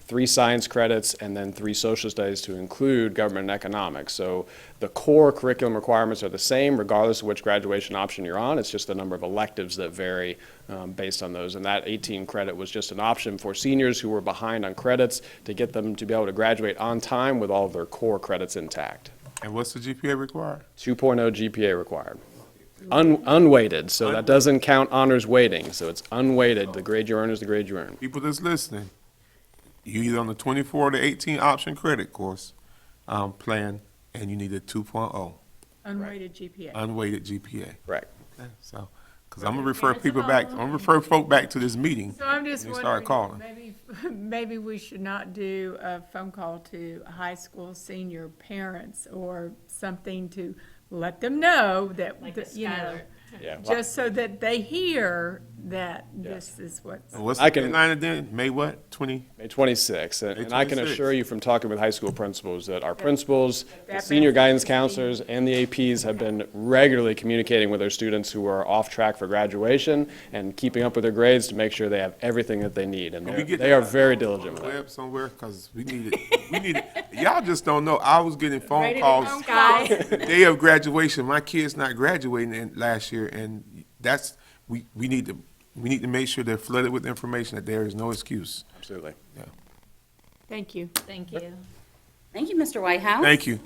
Speaker 6: 3 science credits, and then 3 social studies to include government and economics. So the core curriculum requirements are the same regardless of which graduation option you're on. It's just the number of electives that vary based on those. And that 18 credit was just an option for seniors who were behind on credits to get them to be able to graduate on time with all of their core credits intact.
Speaker 2: And what's the GPA required?
Speaker 6: 2.0 GPA required. Unweighted, so that doesn't count honors weighting. So it's unweighted. The grade you earn is the grade you earn.
Speaker 2: People that's listening, you either on the 24 to 18 option credit course plan, and you need a 2.0
Speaker 7: Unweighted GPA.
Speaker 2: unweighted GPA.
Speaker 6: Correct.
Speaker 2: Okay, so, because I'm gonna refer people back, I'm gonna refer folk back to this meeting.
Speaker 7: So I'm just
Speaker 2: They start
Speaker 7: wondering,
Speaker 2: calling.
Speaker 7: maybe we should not do a phone call to high school senior parents or something to let them know that, you know,
Speaker 6: Yeah. well,
Speaker 7: just so that they hear that this is what's.
Speaker 2: And what's
Speaker 6: I
Speaker 2: the
Speaker 6: can-
Speaker 2: deadline then? May what? 20?
Speaker 6: May 26th, and I can
Speaker 2: 26th.
Speaker 6: assure you from talking with high school principals that our principals, the senior guidance counselors, and the APs have been regularly communicating with their students who are off track for graduation and keeping up with their grades to make sure they have everything that they need, and
Speaker 2: Can we get
Speaker 6: they are
Speaker 2: that
Speaker 6: very
Speaker 2: on the
Speaker 6: diligent with that.
Speaker 2: Web somewhere, because we need it, we need it. Y'all just don't know, I was getting phone calls day of graduation, my kid's not graduating last year, and that's, we need to make sure they're flooded with information that there is no excuse.
Speaker 6: Absolutely.
Speaker 7: Thank you.
Speaker 11: Thank you.
Speaker 12: Thank you, Mr. Whitehouse.
Speaker 2: Thank you.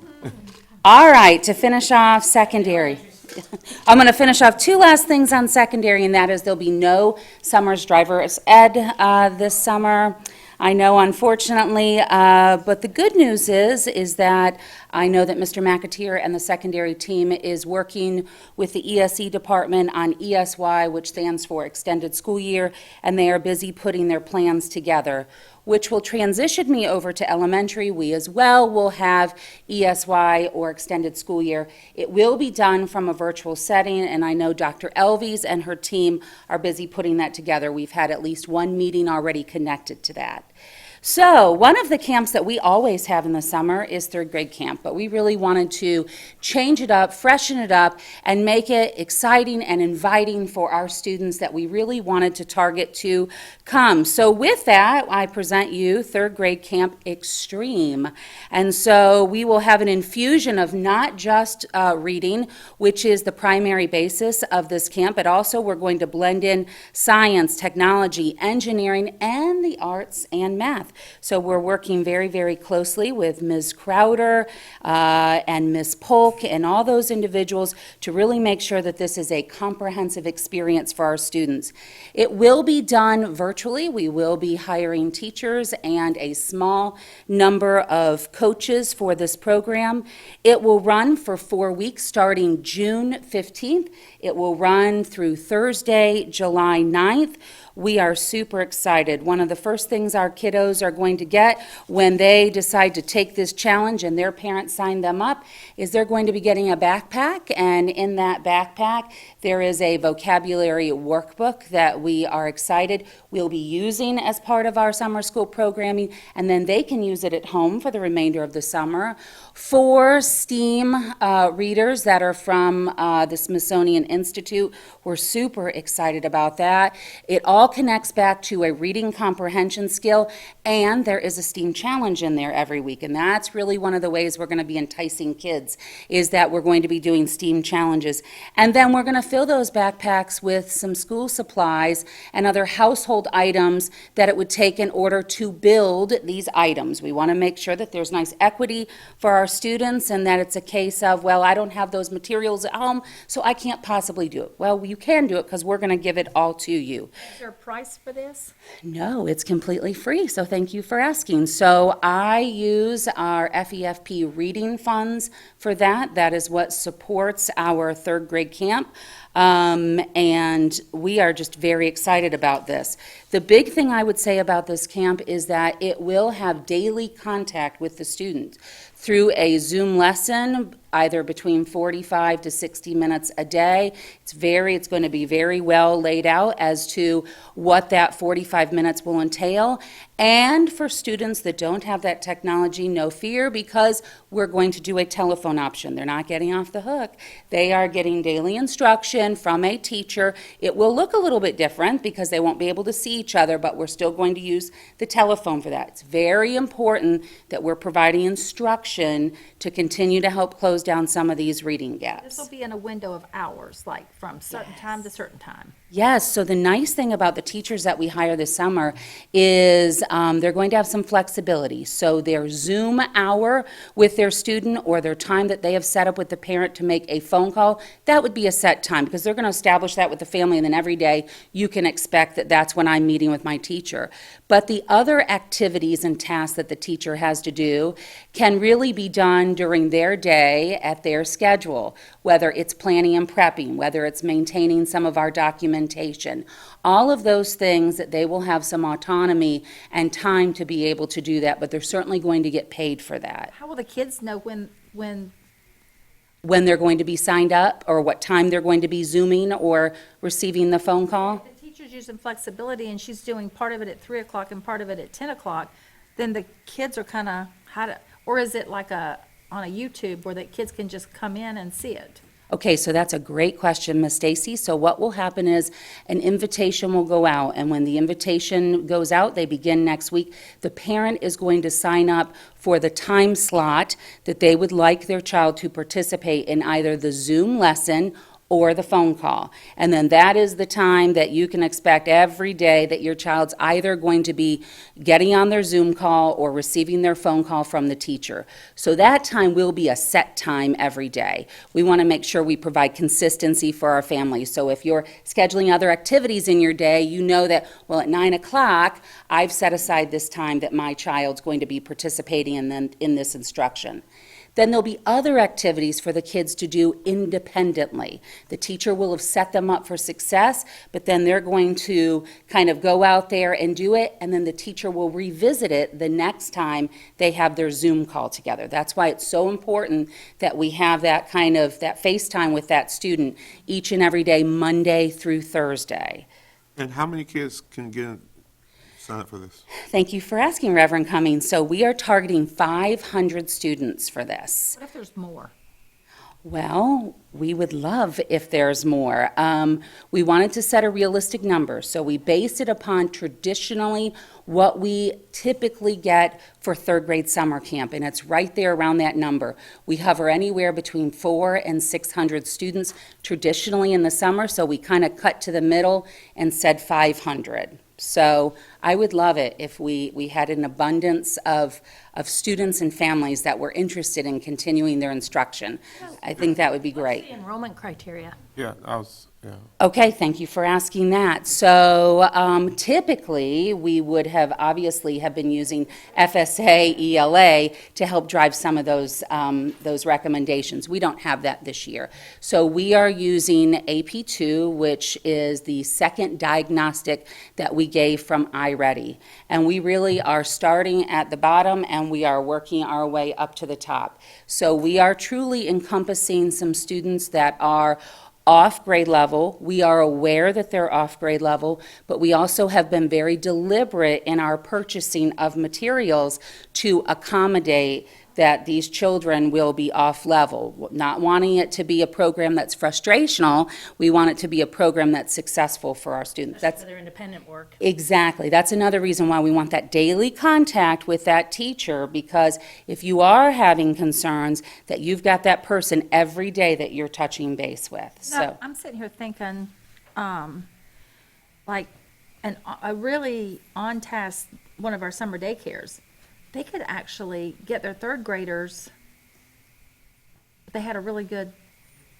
Speaker 12: All right, to finish off secondary. I'm going to finish off 2 last things on secondary, and that is there'll be no summer's driver's ed this summer. I know, unfortunately, but the good news is that I know that Mr. McAteer and the secondary team is working with the ESE department on ESY, which stands for Extended School Year, and they are busy putting their plans together, which will transition me over to elementary. We as well will have ESY or Extended School Year. It will be done from a virtual setting, and I know Dr. Elvies and her team are busy putting that together. We've had at least 1 meeting already connected to that. So one of the camps that we always have in the summer is 3rd grade camp, but we really wanted to change it up, freshen it up, and make it exciting and inviting for our students that we really wanted to target to come. So with that, I present you 3rd grade camp Extreme. And so we will have an infusion of not just reading, which is the primary basis of this camp, but also we're going to blend in science, technology, engineering, and the arts and math. So we're working very, very closely with Ms. Crowder and Ms. Polk and all those individuals to really make sure that this is a comprehensive experience for our students. It will be done virtually. We will be hiring teachers and a small number of coaches for this program. It will run for 4 weeks starting June 15th. It will run through Thursday, July 9th. We are super excited. One of the first things our kiddos are going to get when they decide to take this challenge and their parents sign them up is they're going to be getting a backpack, and in that backpack there is a vocabulary workbook that we are excited we'll be using as part of our summer school programming, and then they can use it at home for the remainder of the summer. 4 STEAM readers that are from the Smithsonian Institute. We're super excited about that. It all all connects back to a reading comprehension skill, and there is a STEAM challenge in there every week. And that's really one of the ways we're going to be enticing kids, is that we're going to be doing STEAM challenges. And then we're going to fill those backpacks with some school supplies and other household items that it would take in order to build these items. We want to make sure that there's nice equity for our students and that it's a case of, well, I don't have those materials at home, so I can't possibly do it. Well, you can do it because we're going to give it all to you.
Speaker 9: Is there a price for this?
Speaker 12: No, it's completely free, so thank you for asking. So I use our FEFP reading funds for that. That is what supports our third grade camp. And we are just very excited about this. The big thing I would say about this camp is that it will have daily contact with the student through a Zoom lesson, either between 45 to 60 minutes a day. It's going to be very well laid out as to what that 45 minutes will entail. And for students that don't have that technology, no fear, because we're going to do a telephone option. They're not getting off the hook. They are getting daily instruction from a teacher. It will look a little bit different because they won't be able to see each other, but we're still going to use the telephone for that. It's very important that we're providing instruction to continue to help close down some of these reading gaps.
Speaker 9: This will be in a window of hours, like from certain time to certain time.
Speaker 12: Yes, so the nice thing about the teachers that we hire this summer is they're going to have some flexibility. So their Zoom hour with their student or their time that they have set up with the parent to make a phone call, that would be a set time because they're going to establish that with the family, and then every day you can expect that that's when I'm meeting with my teacher. But the other activities and tasks that the teacher has to do can really be done during their day at their schedule, whether it's planning and prepping, whether it's maintaining some of our documentation. All of those things that they will have some autonomy and time to be able to do that, but they're certainly going to get paid for that.
Speaker 9: How will the kids know when
Speaker 12: When they're going to be signed up or what time they're going to be Zooming or receiving the phone call?
Speaker 9: the teacher's using flexibility and she's doing part of it at 3 o'clock and part of it at 10 o'clock, then the kids are kind of, or is it like on a YouTube where the kids can just come in and see it?
Speaker 12: Okay, so that's a great question, Ms. Stacy. So what will happen is an invitation will go out, and when the invitation goes out, they begin next week. The parent is going to sign up for the time slot that they would like their child to participate in either the Zoom lesson or the phone call. And then that is the time that you can expect every day that your child's either going to be getting on their Zoom call or receiving their phone call from the teacher. So that time will be a set time every day. We want to make sure we provide consistency for our families. So if you're scheduling other activities in your day, you know that, well, at 9 o'clock, I've set aside this time that my child's going to be participating in this instruction. Then there'll be other activities for the kids to do independently. The teacher will have set them up for success, but then they're going to kind of go out there and do it, and then the teacher will revisit it the next time they have their Zoom call together. That's why it's so important that we have that kind of, that FaceTime with that student each and every day, Monday through Thursday.
Speaker 2: And how many kids can sign up for this?
Speaker 12: Thank you for asking, Reverend Cummings. So we are targeting 500 students for this.
Speaker 9: What if there's more?
Speaker 12: Well, we would love if there's more. We wanted to set a realistic number, so we based it upon traditionally what we typically get for third grade summer camp, and it's right there around that number. We hover anywhere between 400 and 600 students traditionally in the summer, so we kind of cut to the middle and said 500. So I would love it if we had an abundance of students and families that were interested in continuing their instruction. I think that would be great.
Speaker 11: What's the enrollment criteria?
Speaker 2: Yeah,
Speaker 12: Okay, thank you for asking that. So typically, we would have obviously have been using FSA, ELA to help drive some of those recommendations. We don't have that this year. So we are using AP2, which is the second diagnostic that we gave from iReady. And we really are starting at the bottom and we are working our way up to the top. So we are truly encompassing some students that are off grade level. We are aware that they're off grade level, but we also have been very deliberate in our purchasing of materials to accommodate that these children will be off level, not wanting it to be a program that's frustrational. We want it to be a program that's successful for our students. That's
Speaker 11: For their independent work.
Speaker 12: exactly. That's another reason why we want that daily contact with that teacher, because if you are having concerns, that you've got that person every day that you're touching base with.
Speaker 9: No,
Speaker 12: So,
Speaker 9: I'm sitting here thinking, like, a really on-task, one of our summer daycares, they could actually get their third graders, if they had a really good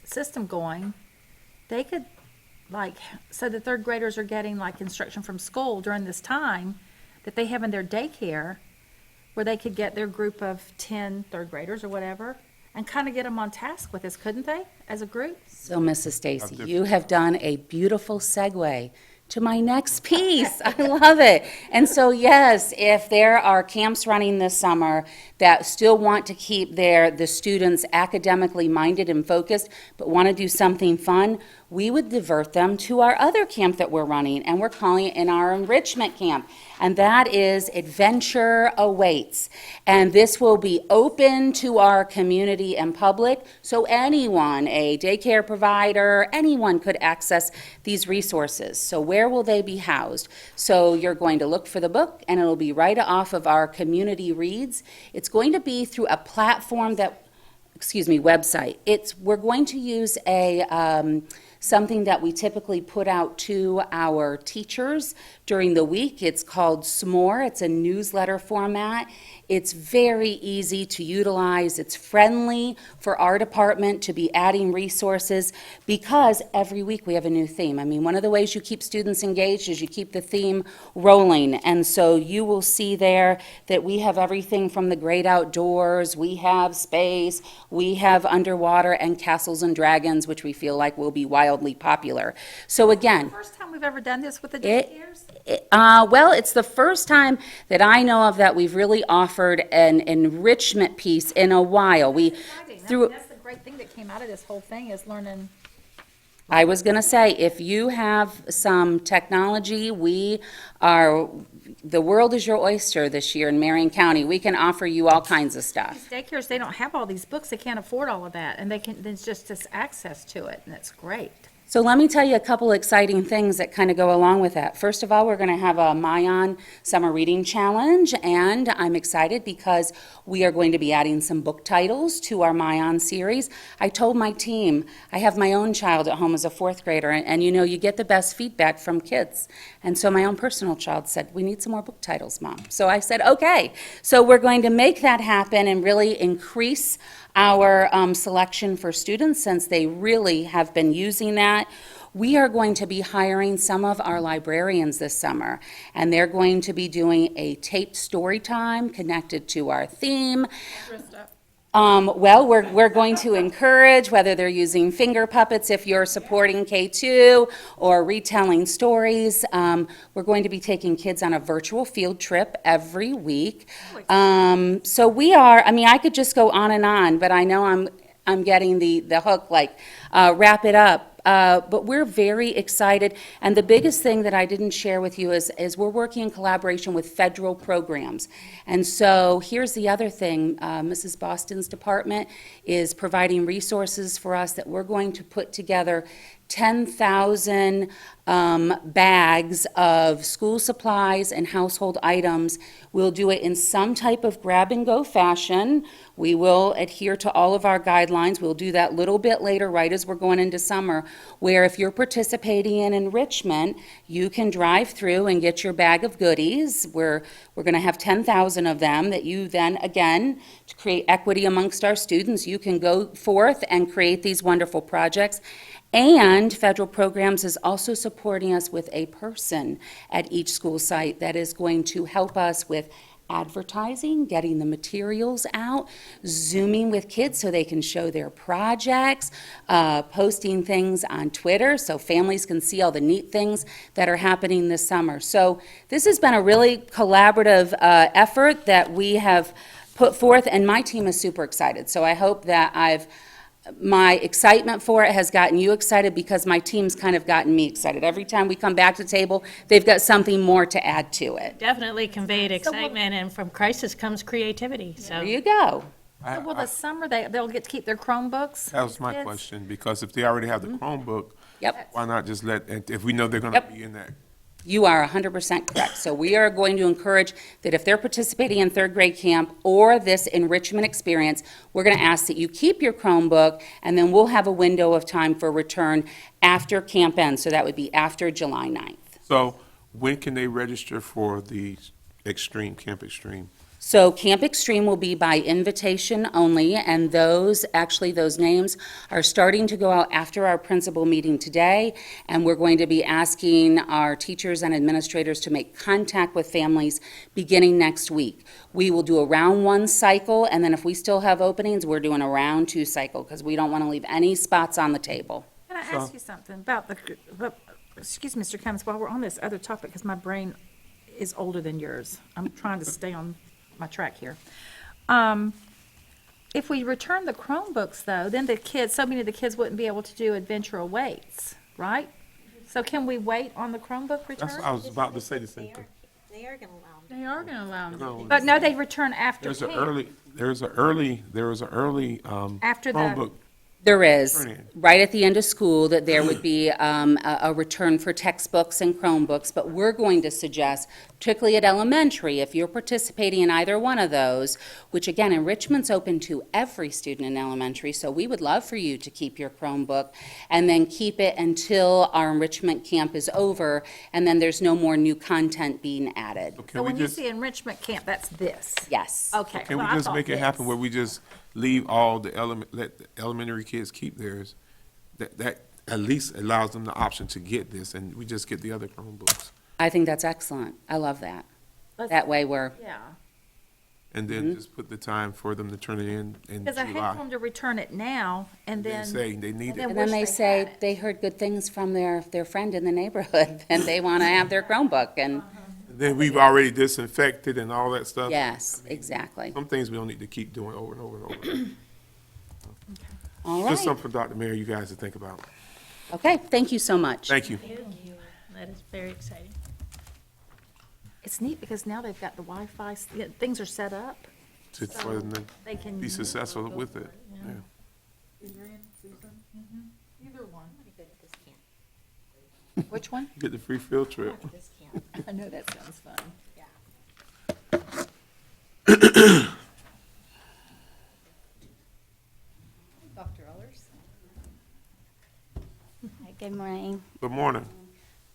Speaker 9: system going, they could, like, so the third graders are getting like instruction from school during this time that they have in their daycare, where they could get their group of 10 third graders or whatever, and kind of get them on task with us, couldn't they, as a group?
Speaker 12: so Mrs. Stacy, you have done a beautiful segue to my next piece. I love it. And so, yes, if there are camps running this summer that still want to keep the students academically minded and focused, but want to do something fun, we would divert them to our other camp that we're running, and we're calling it our enrichment camp. And that is Adventure Awaits. And this will be open to our community and public, so anyone, a daycare provider, anyone could access these resources. So where will they be housed? So you're going to look for the book, and it'll be right off of our community reads. It's going to be through a platform website. We're going to use something that we typically put out to our teachers during the week. It's called S'more. It's a newsletter format. It's very easy to utilize. It's friendly for our department to be adding resources, because every week we have a new theme. I mean, one of the ways you keep students engaged is you keep the theme rolling. And so you will see there that we have everything from the great outdoors, we have space, we have underwater, and castles and dragons, which we feel like will be wildly popular. So again,
Speaker 9: First time we've ever done this with the daycares?
Speaker 12: well, it's the first time that I know of that we've really offered an enrichment piece in a while.
Speaker 9: That's the great thing that came out of this whole thing, is learning.
Speaker 12: I was going to say, if you have some technology, the world is your oyster this year in Marion County. We can offer you all kinds of stuff.
Speaker 9: These daycares, they don't have all these books, they can't afford all of that, and there's just this access to it, and it's great.
Speaker 12: So let me tell you a couple exciting things that kind of go along with that. First of all, we're going to have a Marion Summer Reading Challenge, and I'm excited because we are going to be adding some book titles to our Marion series. I told my team, I have my own child at home as a fourth grader, and you know, you get the best feedback from kids. And so my own personal child said, we need some more book titles, Mom. So I said, okay. So we're going to make that happen and really increase our selection for students, since they really have been using that. We are going to be hiring some of our librarians this summer, and they're going to be doing a taped story time connected to our theme. Well, we're going to encourage, whether they're using finger puppets if you're supporting K2, or retelling stories. We're going to be taking kids on a virtual field trip every week. So we are, I mean, I could just go on, but I know I'm getting the hook, like, wrap it up. But we're very excited, and the biggest thing that I didn't share with you is we're working in collaboration with federal programs. And so here's the other thing, Mrs. Boston's department is providing resources for us that we're going to put together 10,000 bags of school supplies and household items. We'll do it in some type of grab-and-go fashion. We will adhere to all of our guidelines. We'll do that a little bit later, right as we're going into summer, where if you're participating in enrichment, you can drive through and get your bag of goodies. We're going to have 10,000 of them that you then, again, to create equity amongst our students, you can go forth and create these wonderful projects. And federal programs is also supporting us with a person at each school site that is going to help us with advertising, getting the materials out, Zooming with kids so they can show their projects, posting things on Twitter so families can see all the neat things that are happening this summer. So this has been a really collaborative effort that we have put forth, and my team is super excited. So I hope that my excitement for it has gotten you excited, because my team's kind of gotten me excited. Every time we come back to the table, they've got something more to add to it.
Speaker 11: Definitely conveyed excitement, and from crisis comes creativity, so.
Speaker 12: There you go.
Speaker 9: So will the summer, they'll get to keep their Chromebooks?
Speaker 2: That was my
Speaker 9: kids?
Speaker 2: question, because if they already have the Chromebook,
Speaker 12: Yep.
Speaker 2: why not just if we know they're gonna
Speaker 12: Yep.
Speaker 2: be in that?
Speaker 12: You are 100% correct. So we are going to encourage that if they're participating in third grade camp or this enrichment experience, we're going to ask that you keep your Chromebook, and then we'll have a window of time for return after camp ends. So that would be after July 9th.
Speaker 2: So when can they register for the Camp Extreme?
Speaker 12: So Camp Extreme will be by invitation only, and those names are starting to go out after our principal meeting today, and we're going to be asking our teachers and administrators to make contact with families beginning next week. We will do a round 1 cycle, and then if we still have openings, we're doing a round 2 cycle, because we don't want to leave any spots on the table.
Speaker 9: Can I ask you something about excuse me, Mr. Cummings, while we're on this other topic, because my brain is older than yours. I'm trying to stay on my track here. If we return the Chromebooks, though, then so many of the kids wouldn't be able to do Adventure Awaits, right? So can we wait on the Chromebook return?
Speaker 2: That's what I was about to say, the same thing.
Speaker 8: They are gonna allow them.
Speaker 7: They are gonna allow them.
Speaker 2: No,
Speaker 9: But no, they return after
Speaker 2: There's an
Speaker 9: camp.
Speaker 2: early
Speaker 9: After the-
Speaker 2: Chromebook.
Speaker 12: There is,
Speaker 2: Turn-in.
Speaker 12: right at the end of school, that there would be a return for textbooks and Chromebooks, but we're going to suggest, particularly at elementary, if you're participating in either one of those, which again, enrichment's open to every student in elementary, so we would love for you to keep your Chromebook, and then keep it until our enrichment camp is over, and then there's no more new content being added.
Speaker 2: So
Speaker 9: So
Speaker 2: can we
Speaker 9: when you
Speaker 2: just,
Speaker 9: see enrichment camp, that's this?
Speaker 12: Yes.
Speaker 9: Okay.
Speaker 2: can we
Speaker 9: well, I
Speaker 2: just
Speaker 9: thought
Speaker 2: make it happen
Speaker 9: this.
Speaker 2: where we just leave all let the elementary kids keep theirs? That at least allows them the option to get this, and we just get the other Chromebooks.
Speaker 12: I think that's excellent. I love that.
Speaker 9: Let's-
Speaker 12: That way we're,
Speaker 9: Yeah,
Speaker 2: And then just put the time for them to turn it in
Speaker 9: because I hate for
Speaker 2: July.
Speaker 9: them to return it now and
Speaker 2: They
Speaker 9: then.
Speaker 2: say they need
Speaker 9: and
Speaker 2: it.
Speaker 12: and
Speaker 9: wish
Speaker 12: then they
Speaker 9: had
Speaker 12: say
Speaker 9: it.
Speaker 12: they heard good things from their friend in the neighborhood, and they want to have their Chromebook, and,
Speaker 2: Then we've already disinfected and all that stuff.
Speaker 12: yes, exactly.
Speaker 2: Some things we don't need to keep doing over and over and over.
Speaker 12: All
Speaker 2: Just
Speaker 12: right.
Speaker 2: something for Dr. Mayor, you guys to think about.
Speaker 12: Okay, thank you so much.
Speaker 2: Thank you.
Speaker 11: That is very exciting.
Speaker 9: It's neat because now they've got the Wi-Fi, things are set up.
Speaker 2: For them to
Speaker 9: They can.
Speaker 2: be successful with it. Yeah.
Speaker 9: Either one. Which one?
Speaker 2: Get the free field trip.
Speaker 9: I know that sounds fun.
Speaker 5: Dr. Ellers?
Speaker 13: Hi, good morning,
Speaker 2: Good morning.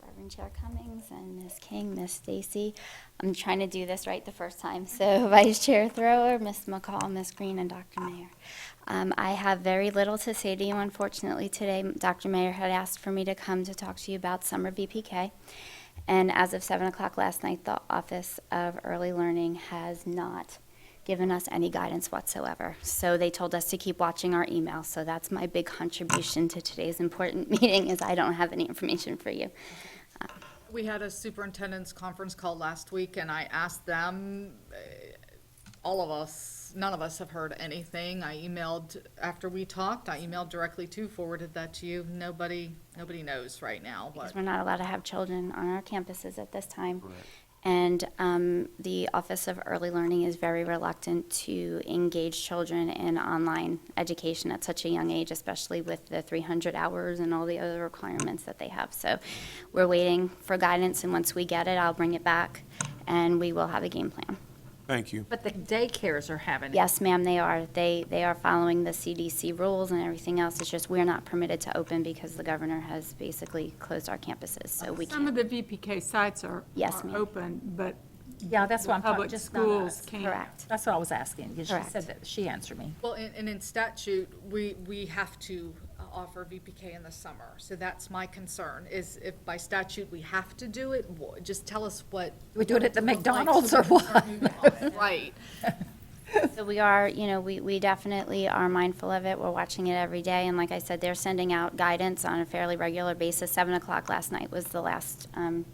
Speaker 13: Reverend Chair Cummings and Ms. King, Ms. Stacy. I'm trying to do this right the first time. So Vice Chair Thrower, Ms. McCall, Ms. Green, and Dr. Mayer. I have very little to say to you, unfortunately, today. Dr. Mayer had asked for me to come to talk to you about summer VPK. And as of 7 o'clock last night, the Office of Early Learning has not given us any guidance whatsoever. So they told us to keep watching our emails. So that's my big contribution to today's important meeting, is I don't have any information for you.
Speaker 5: We had a superintendent's conference call last week, and I asked them, all of us, none of us have heard anything. I emailed, after we talked, I emailed directly to, forwarded that to you. Nobody knows right now,
Speaker 13: Because
Speaker 5: but
Speaker 13: we're not allowed to have children on our campuses at this time. And the Office of Early Learning is very reluctant to engage children in online education at such a young age, especially with the 300 hours and all the other requirements that they have. So we're waiting for guidance, and once we get it, I'll bring it back, and we will have a game plan.
Speaker 2: Thank you.
Speaker 9: But the daycares are having it.
Speaker 13: Yes, ma'am, they are. They are following the CDC rules and everything else. It's just we're not permitted to open because the governor has basically closed our campuses, so we
Speaker 7: Some of
Speaker 13: can't.
Speaker 7: the VPK sites are
Speaker 13: Yes, ma'am.
Speaker 7: open, but
Speaker 9: Yeah, that's what I'm talking,
Speaker 7: public
Speaker 9: just not
Speaker 7: schools
Speaker 9: us.
Speaker 7: can't.
Speaker 13: Correct.
Speaker 9: That's what I was asking, because she
Speaker 13: Correct.
Speaker 9: said that, she answered me.
Speaker 5: well, and in statute, we have to offer VPK in the summer. So that's my concern, is if by statute we have to do it, just tell us what.
Speaker 9: We do it at the McDonald's or what?
Speaker 5: Right.
Speaker 13: So we are, we definitely are mindful of it. We're watching it every day. And like I said, they're sending out guidance on a fairly regular basis. 7 o'clock last night was the last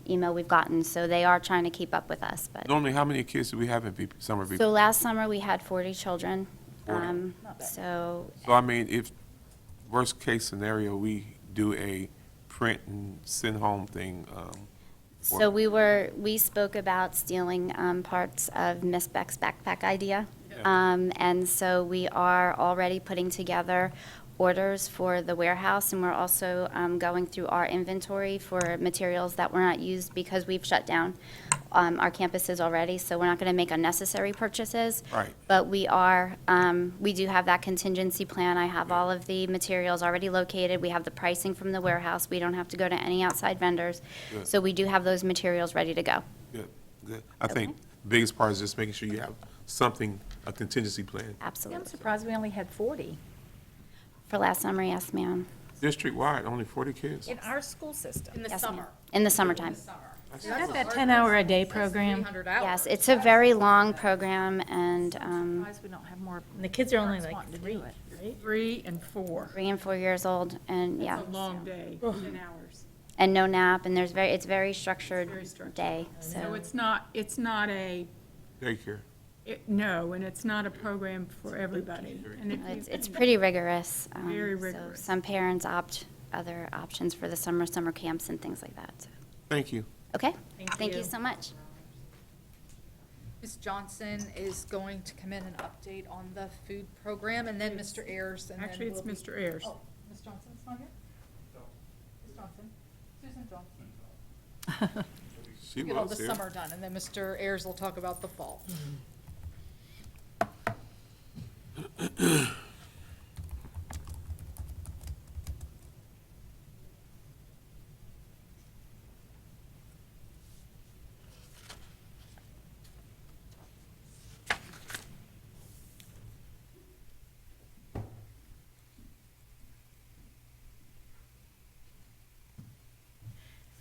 Speaker 13: email we've gotten. So they are trying to keep up with us. But
Speaker 2: Normally, how many kids do we have in summer VP?
Speaker 13: so last summer, we had 40 children.
Speaker 2: 40.
Speaker 13: So
Speaker 2: So I mean, if worst case scenario, we do a print and send home thing.
Speaker 13: So we spoke about stealing parts of Miss Beck's backpack idea. And so we are already putting together orders for the warehouse, and we're also going through our inventory for materials that were not used because we've shut down our campuses already, so we're not going to make unnecessary purchases.
Speaker 2: Right.
Speaker 13: But we do have that contingency plan. I have all of the materials already located. We have the pricing from the warehouse. We don't have to go to any outside vendors.
Speaker 2: Good.
Speaker 13: So we do have those materials ready to go.
Speaker 2: Good, good. I think the biggest part is just making sure you have something, a contingency plan.
Speaker 9: I'm
Speaker 13: Absolutely.
Speaker 9: surprised we only had 40
Speaker 13: For last summer, yes, ma'am.
Speaker 2: District-wide, only 40 kids?
Speaker 9: in our school system.
Speaker 5: In the
Speaker 13: Yes,
Speaker 5: summer.
Speaker 13: ma'am. In the summertime.
Speaker 11: Is that that 10-hour-a-day program?
Speaker 5: 300 hours.
Speaker 13: Yes, it's a very long program, and
Speaker 9: Surprised we don't have more.
Speaker 11: And the kids are only
Speaker 9: parents
Speaker 11: like
Speaker 9: wanting to
Speaker 11: 3,
Speaker 9: do it.
Speaker 11: right?
Speaker 7: 3 and 4.
Speaker 13: 3 and 4 years old, and yeah.
Speaker 7: It's a long day, 10 hours.
Speaker 13: And no nap, and it's very structured
Speaker 7: Very structured.
Speaker 13: day,
Speaker 7: So
Speaker 13: so.
Speaker 7: it's not a,
Speaker 2: Daycare.
Speaker 7: no, and it's not a program for everybody. And if you-
Speaker 13: It's pretty rigorous.
Speaker 7: Very
Speaker 13: So
Speaker 7: rigorous.
Speaker 13: some parents opt other options for the summer camps and things like that. So.
Speaker 2: Thank you.
Speaker 13: Okay?
Speaker 11: Thank
Speaker 13: you
Speaker 11: you.
Speaker 13: so much.
Speaker 5: Ms. Johnson is going to come in and update on the food program, and then Mr. Ayers, and then
Speaker 7: Actually, it's
Speaker 5: we'll be-
Speaker 7: Mr. Ayers.
Speaker 5: Oh, Ms. Johnson's not here? Ms. Johnson? Susan Johnson.
Speaker 2: She
Speaker 5: Get all the
Speaker 2: was here.
Speaker 5: summer done, and then Mr. Ayers will talk about the fall.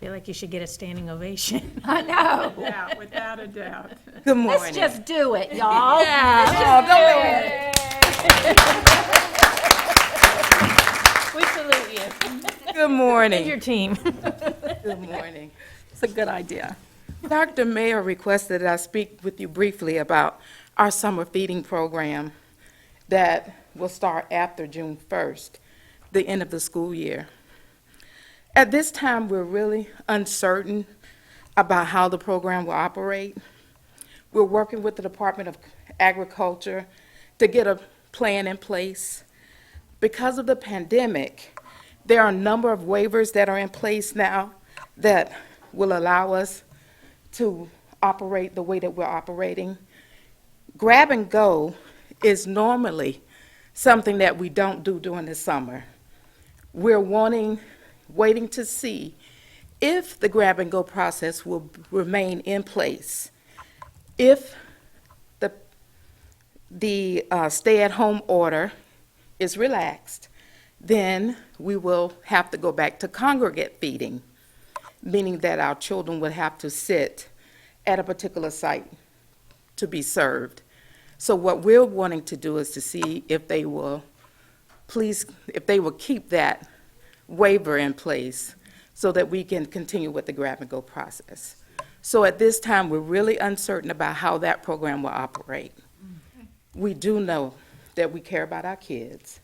Speaker 11: I feel like you should get a standing ovation.
Speaker 9: I know.
Speaker 7: Yeah, without a doubt.
Speaker 9: Good morning. Let's just do it, y'all.
Speaker 11: We salute you.
Speaker 14: Good morning.
Speaker 11: And your team.
Speaker 14: Good morning. It's a good idea. Dr. Mayor requested that I speak with you briefly about our summer feeding program that will start after June 1st, the end of the school year. At this time, we're really uncertain about how the program will operate. We're working with the Department of Agriculture to get a plan in place. Because of the pandemic, there are a number of waivers that are in place now that will allow us to operate the way that we're operating. Grab and go is normally something that we don't do during the summer. We're waiting to see if the grab and go process will remain in place. If the stay-at-home order is relaxed, then we will have to go back to congregate feeding, meaning that our children would have to sit at a particular site to be served. So what we're wanting to do is to see if they will keep that waiver in place so that we can continue with the grab and go process. So at this time, we're really uncertain about how that program will operate. We do know that we care about our kids,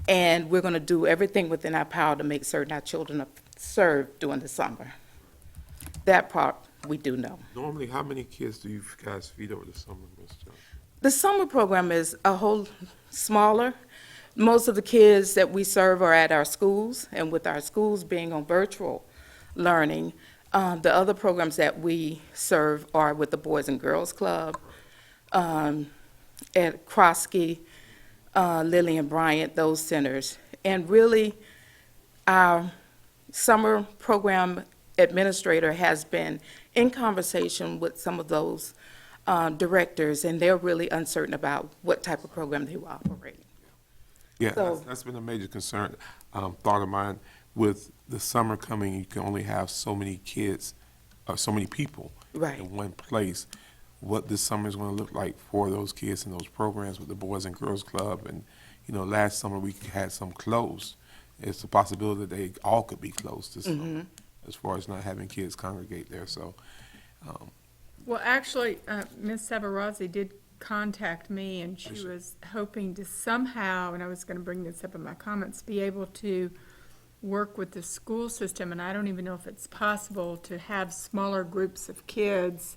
Speaker 14: and we're going to do everything within our power to make certain our children are served during the summer. That part we do know.
Speaker 2: Normally, how many kids do you guys feed over the summer, Ms. Johnson?
Speaker 14: The summer program is a whole smaller. Most of the kids that we serve are at our schools, and with our schools being on virtual learning, the other programs that we serve are with the Boys and Girls Club, at Kroski, Lilly and Bryant, those centers. And really, our summer program administrator has been in conversation with some of those directors, and they're really uncertain about what type of program they will operate.
Speaker 2: Yeah,
Speaker 14: So-
Speaker 2: that's been a major concern, thought of mine. With the summer coming, you can only have so many kids, so many people
Speaker 14: Right.
Speaker 2: in one place. What this summer is going to look like for those kids in those programs with the Boys and Girls Club. And, last summer we had some closed. It's a possibility that they all could be closed this summer, as far as not having kids congregate there. So,
Speaker 7: Well, actually, Ms. Savarazzi did contact me, and she was hoping to somehow, and I was going to bring this up in my comments, be able to work with the school system, and I don't even know if it's possible to have smaller groups of kids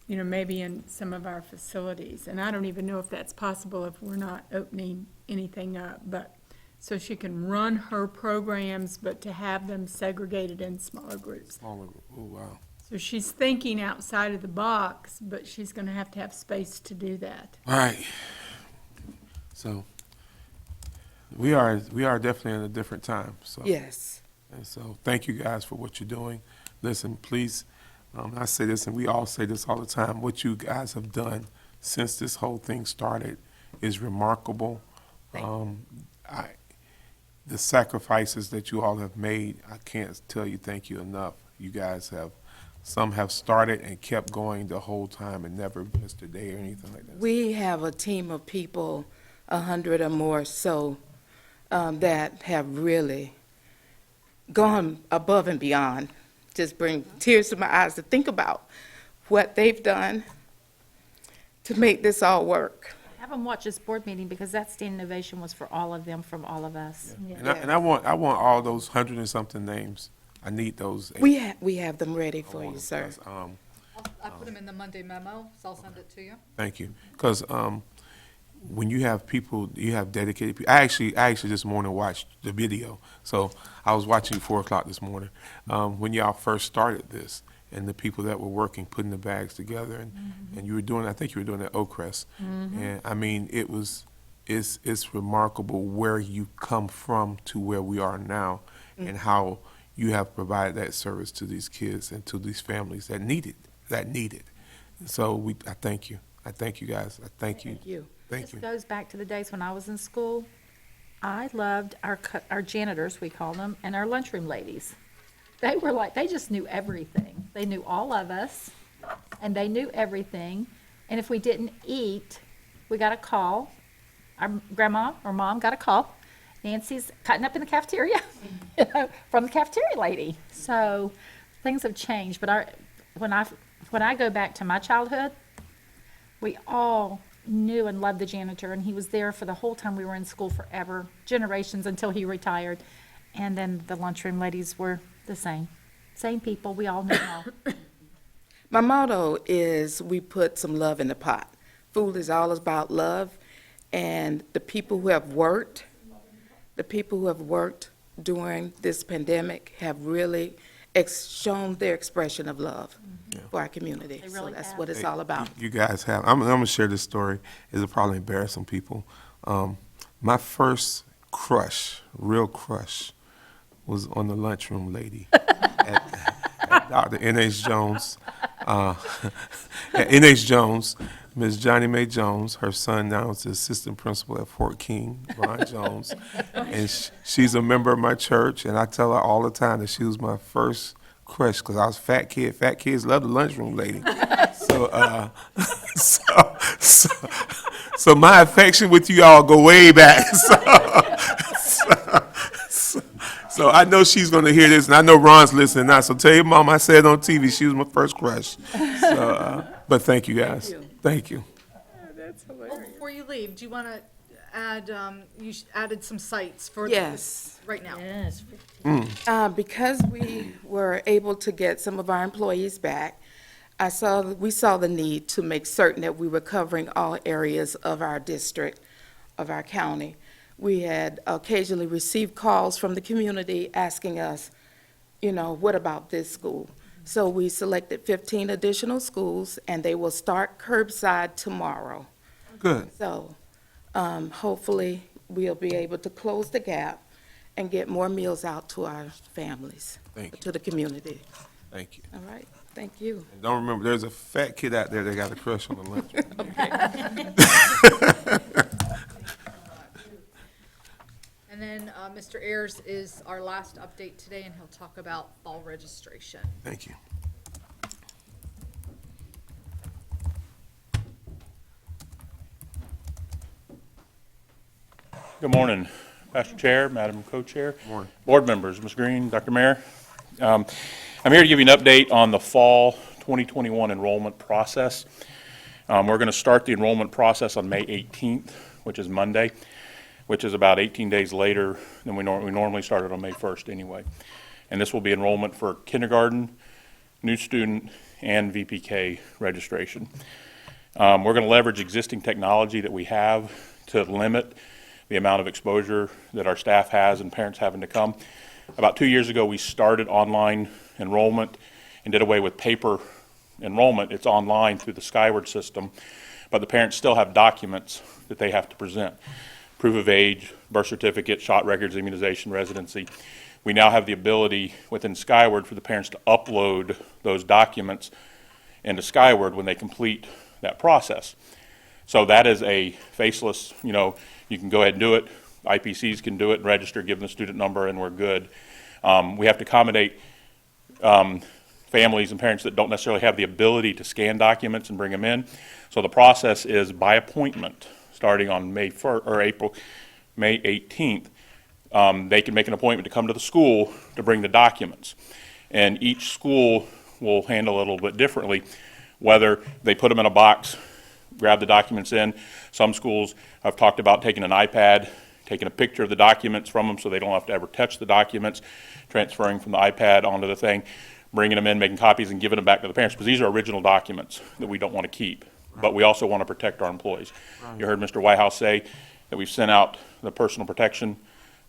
Speaker 7: maybe in some of our facilities. And I don't even know if that's possible if we're not opening anything up, but, so she can run her programs, but to have them segregated in smaller groups.
Speaker 2: Oh, wow.
Speaker 7: So she's thinking outside of the box, but she's gonna have to have space to do that.
Speaker 2: All right. So we are definitely in a different time. So
Speaker 14: Yes.
Speaker 2: and so thank you guys for what you're doing. Listen, please, I say this and we all say this all the time. What you guys have done since this whole thing started is remarkable. The sacrifices that you all have made, I can't tell you thank you enough. You guys some have started and kept going the whole time and never missed a day or anything like that.
Speaker 14: We have a team of people, 100 or more so, that have really gone above and beyond. Just bring tears to my eyes to think about what they've done to make this all work.
Speaker 9: Have them watch this board meeting because that standing ovation was for all of them, from all of us.
Speaker 2: And I want all those 100 and something names. I need those.
Speaker 14: We have them ready for you, sir.
Speaker 5: I put them in the Monday memo, so I'll send it to you.
Speaker 2: Thank you. Because when you have people, you have dedicated people. I actually this morning watched the video. So I was watching 4 o'clock this morning when y'all first started this, and the people that were working, putting the bags together, and you were doing, I think you were doing at Oakcrest. And I mean, it's remarkable where you come from to where we are now, and how you have provided that service to these kids and to these families that need it. And so I thank you. I thank you guys. I thank you.
Speaker 14: Thank you.
Speaker 2: Thank you.
Speaker 9: This goes back to the days when I was in school. I loved our janitors, we call them, and our lunchroom ladies. They were like, they just knew everything. They knew all of us, and they knew everything. And if we didn't eat, we got a call. Our grandma or mom got a call. Nancy's cutting up in the cafeteria from the cafeteria lady. So things have changed. But when I go back to my childhood, we all knew and loved the janitor, and he was there for the whole time we were in school, forever, generations until he retired. And then the lunchroom ladies were the same people. We all knew them all.
Speaker 14: My motto is we put some love in the pot. Food is all about love, and the people who have worked during this pandemic have really shown their expression of love for our community.
Speaker 9: They really
Speaker 14: So that's
Speaker 9: have.
Speaker 14: what it's all about.
Speaker 2: You guys have. I'm going to share this story. It'll probably embarrass some people. My first real crush, was on the lunchroom lady at Dr. N.H. Jones. At N.H. Jones, Ms. Johnny Mae Jones, her son now is the assistant principal at Fort King, Ron Jones. And she's a member of my church, and I tell her all the time that she was my first crush because I was a fat kid. Fat kids love the lunchroom lady. So my affection with you all go way back. So I know she's going to hear this, and I know Ron's listening now. So tell your mom I said on TV she was my first crush. But thank you guys. Thank you.
Speaker 7: That's
Speaker 5: Well,
Speaker 7: hilarious.
Speaker 5: before you leave, do you want to add, added some sites for
Speaker 14: Yes.
Speaker 5: right now?
Speaker 11: Yes.
Speaker 14: Because we were able to get some of our employees back, we saw the need to make certain that we were covering all areas of our district, of our county. We had occasionally received calls from the community asking us, what about this school? So we selected 15 additional schools, and they will start curbside tomorrow.
Speaker 2: Good.
Speaker 14: So hopefully, we'll be able to close the gap and get more meals out to our families,
Speaker 2: Thank you.
Speaker 14: to the community.
Speaker 2: Thank you.
Speaker 14: All right, thank you.
Speaker 2: And don't remember, there's a fat kid out there that got a crush on the lunchroom lady.
Speaker 5: And then Mr. Ayers is our last update today, and he'll talk about fall registration.
Speaker 2: Thank you.
Speaker 15: Good morning, Pastor Chair, Madam Co-Chair.
Speaker 2: Morning.
Speaker 15: Board members, Ms. Green, Dr. Mayer. I'm here to give you an update on the fall 2021 enrollment process. We're going to start the enrollment process on May 18th, which is Monday, which is about 18 days later than we normally started on May 1st anyway. And this will be enrollment for kindergarten, new student, and VPK registration. We're going to leverage existing technology that we have to limit the amount of exposure that our staff has and parents having to come. About 2 years ago, we started online enrollment and did away with paper enrollment. It's online through the Skyward system, but the parents still have documents that they have to present. Proof of age, birth certificate, shot records, immunization, residency. We now have the ability within Skyward for the parents to upload those documents into Skyward when they complete that process. So that is a faceless, you can go ahead and do it. IPCs can do it and register, give them the student number, and we're good. We have to accommodate families and parents that don't necessarily have the ability to scan documents and bring them in. So the process is by appointment, starting on May 18th. They can make an appointment to come to the school to bring the documents. And each school will handle it a little bit differently, whether they put them in a box, grab the documents in. Some schools have talked about taking an iPad, taking a picture of the documents from them so they don't have to ever touch the documents, transferring from the iPad onto the thing, bringing them in, making copies, and giving them back to the parents, because these are original documents that we don't want to keep. But we also want to protect our employees. You heard Mr. Whitehouse say that we've sent out the personal protection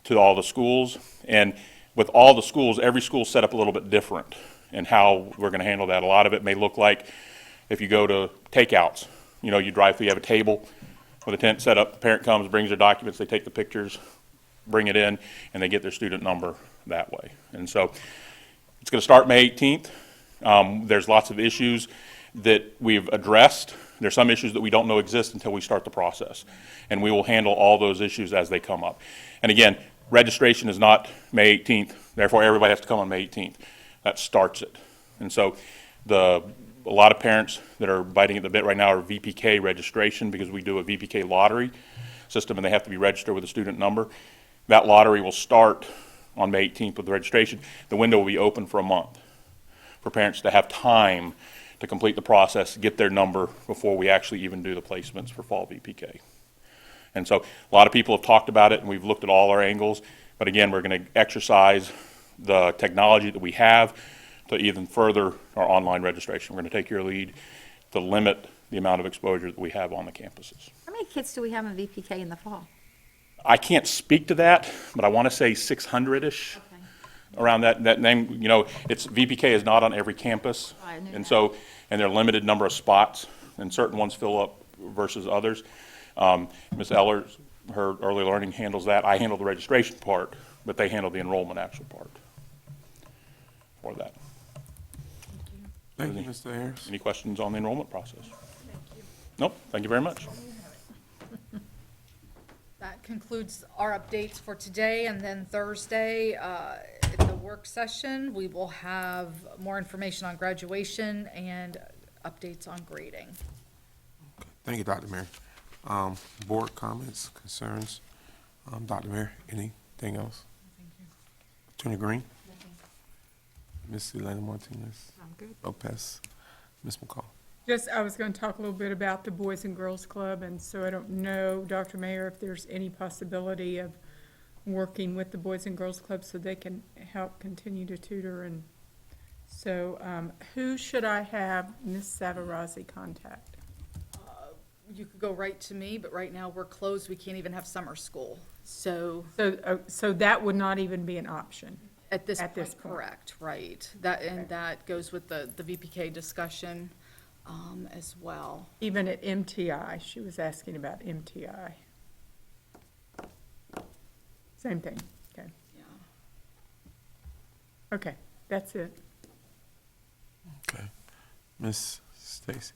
Speaker 15: to all the schools. And with all the schools, every school set up a little bit different in how we're going to handle that. A lot of it may look like if you go to takeouts, you drive through, you have a table with a tent set up, the parent comes, brings their documents, they take the pictures, bring it in, and they get their student number that way. And so it's going to start May 18th. There's lots of issues that we've addressed. There's some issues that we don't know exist until we start the process. And we will handle all those issues as they come up. And again, registration is not May 18th, therefore everybody has to come on May 18th. That starts it. And so a lot of parents that are biting at the bit right now are VPK registration, because we do a VPK lottery system and they have to be registered with a student number. That lottery will start on May 18th with the registration. The window will be open for a month for parents to have time to complete the process, get their number before we actually even do the placements for fall VPK. And so a lot of people have talked about it and we've looked at all our angles, but again, we're going to exercise the technology that we have to even further our online registration. We're going to take your lead to limit the amount of exposure that we have on the campuses.
Speaker 9: How many kids do we have in VPK in the fall?
Speaker 15: I can't speak to that, but I want to say 600-ish. Okay. Around that name. It's VPK is not on every campus, and so there are limited number of spots, and certain ones fill up versus others. Ms. Ellers, her early learning handles that. I handle the registration part, but they handle the enrollment actual part for that.
Speaker 2: Thank you, Mr. Harris.
Speaker 15: Any questions on the enrollment process? Nope. Thank you very much.
Speaker 5: That concludes our updates for today, and then Thursday, in the work session, we will have more information on graduation and updates on grading.
Speaker 2: Thank you, Dr. Mayor. Board comments, concerns? Dr. Mayor, anything else?
Speaker 5: Thank you.
Speaker 2: Attorney Green? Ms. Elena Martinez?
Speaker 3: I'm good.
Speaker 2: Lopez? Ms. McCall?
Speaker 7: I was going to talk a little bit about the Boys and Girls Club, and so I don't know, Dr. Mayor, if there's any possibility of working with the Boys and Girls Club so they can help continue to tutor. And so who should I have Ms. Savarazi contact?
Speaker 5: You could go right to me, but right now we're closed. We can't even have summer school. So
Speaker 7: that would not even be an option?
Speaker 5: At this point, correct, right. That goes with the VPK discussion as well.
Speaker 7: Even at MTI, she was asking about MTI. Same thing, okay.
Speaker 5: Yeah.
Speaker 7: Okay, that's it.
Speaker 2: Okay. Ms. Stacy?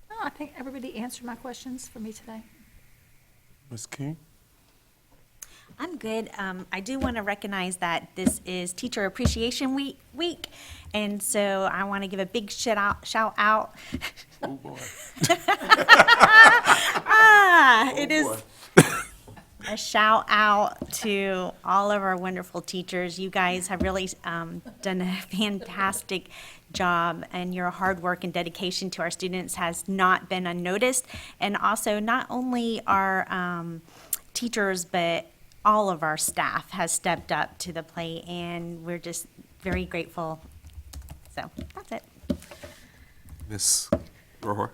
Speaker 9: No, I think everybody answered my questions for me today.
Speaker 2: Ms. King?
Speaker 8: I'm good. I do want to recognize that this is Teacher Appreciation Week, and so I want to give a big shout out.
Speaker 2: Oh, boy.
Speaker 8: It is a shout out to all of our wonderful teachers. You guys have really done a fantastic job, and your hard work and dedication to our students has not been unnoticed. And also, not only our teachers, but all of our staff has stepped up to the plate, and we're just very grateful. So that's it.
Speaker 2: Ms. Rohr?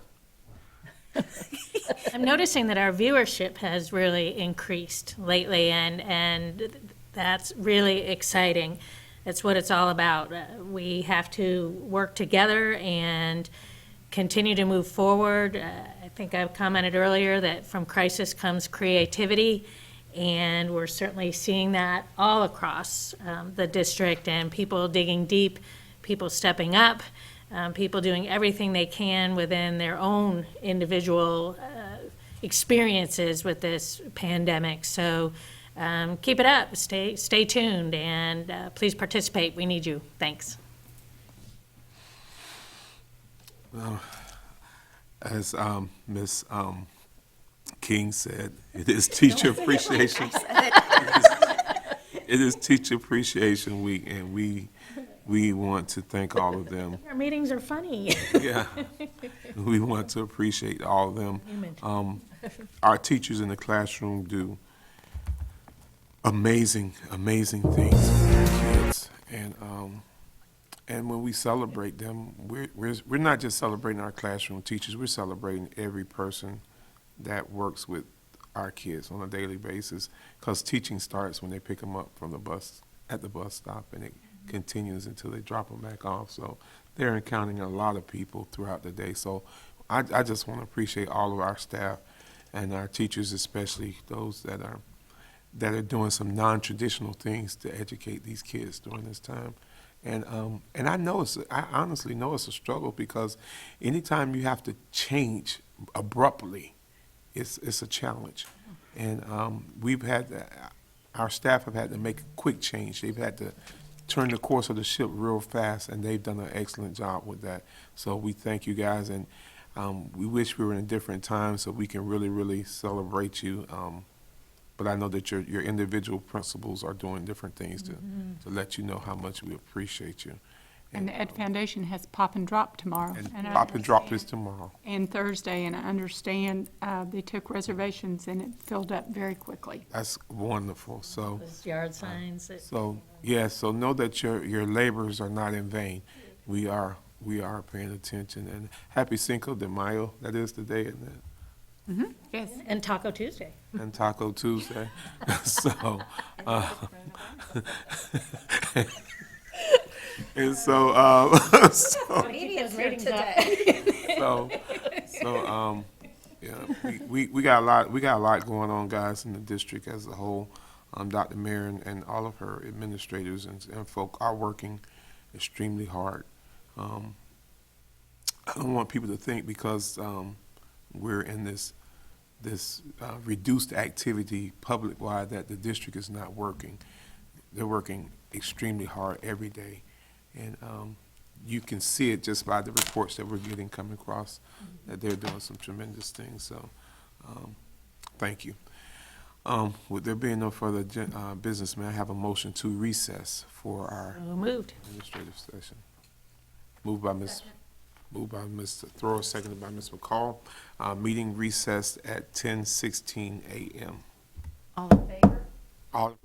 Speaker 11: I'm noticing that our viewership has really increased lately, and that's really exciting. That's what it's all about. We have to work together and continue to move forward. I think I've commented earlier that from crisis comes creativity, and we're certainly seeing that all across the district, and people digging deep, people stepping up, people doing everything they can within their own individual experiences with this pandemic. So keep it up, stay tuned, and please participate. We need you. Thanks.
Speaker 2: As Ms. King said, it is Teacher Appreciation. It is Teacher Appreciation Week, and we want to thank all of them.
Speaker 11: Our meetings are funny.
Speaker 2: Yeah, we want to appreciate all of them. Our teachers in the classroom do amazing things with their kids, and when we celebrate them, we're not just celebrating our classroom teachers. We're celebrating every person that works with our kids on a daily basis, because teaching starts when they pick them up from the bus at the bus stop, and it continues until they drop them back off. So they're encountering a lot of people throughout the day. So I just want to appreciate all of our staff and our teachers, especially those that are doing some non-traditional things to educate these kids during this time. And I honestly know it's a struggle, because anytime you have to change abruptly, it's a challenge. And our staff have had to make a quick change. They've had to turn the course of the ship real fast, and they've done an excellent job with that. So we thank you guys, and we wish we were in a different time so we can really celebrate you. But I know that your individual principals are doing different things to let you know how much we appreciate you.
Speaker 7: And the Ed Foundation has Pop and Drop tomorrow.
Speaker 2: And Pop and Drop is tomorrow.
Speaker 7: And Thursday, and I understand they took reservations and it filled up very quickly.
Speaker 2: That's wonderful. So
Speaker 11: Those yard signs.
Speaker 2: so know that your labors are not in vain. We are paying attention. And happy Cinco de Mayo. That is the day, isn't it?
Speaker 7: Mm-hmm. Yes.
Speaker 11: And Taco Tuesday.
Speaker 2: And Taco Tuesday. So, and so, yeah, we got a lot going on, guys, in the district as a whole. Dr. Marion and all of her administrators and folk are working extremely hard. I don't want people to think because we're in this reduced activity public-wide that the district is not working. They're working extremely hard every day, and you can see it just by the reports that we're getting coming across that they're doing some tremendous things. So thank you. With there being no further business, may I have a motion to recess for our administrative session? Moved by Mr. Thrower, seconded by Ms. McCall. Meeting recessed at 10:16 a.m.
Speaker 9: All in favor?
Speaker 2: All.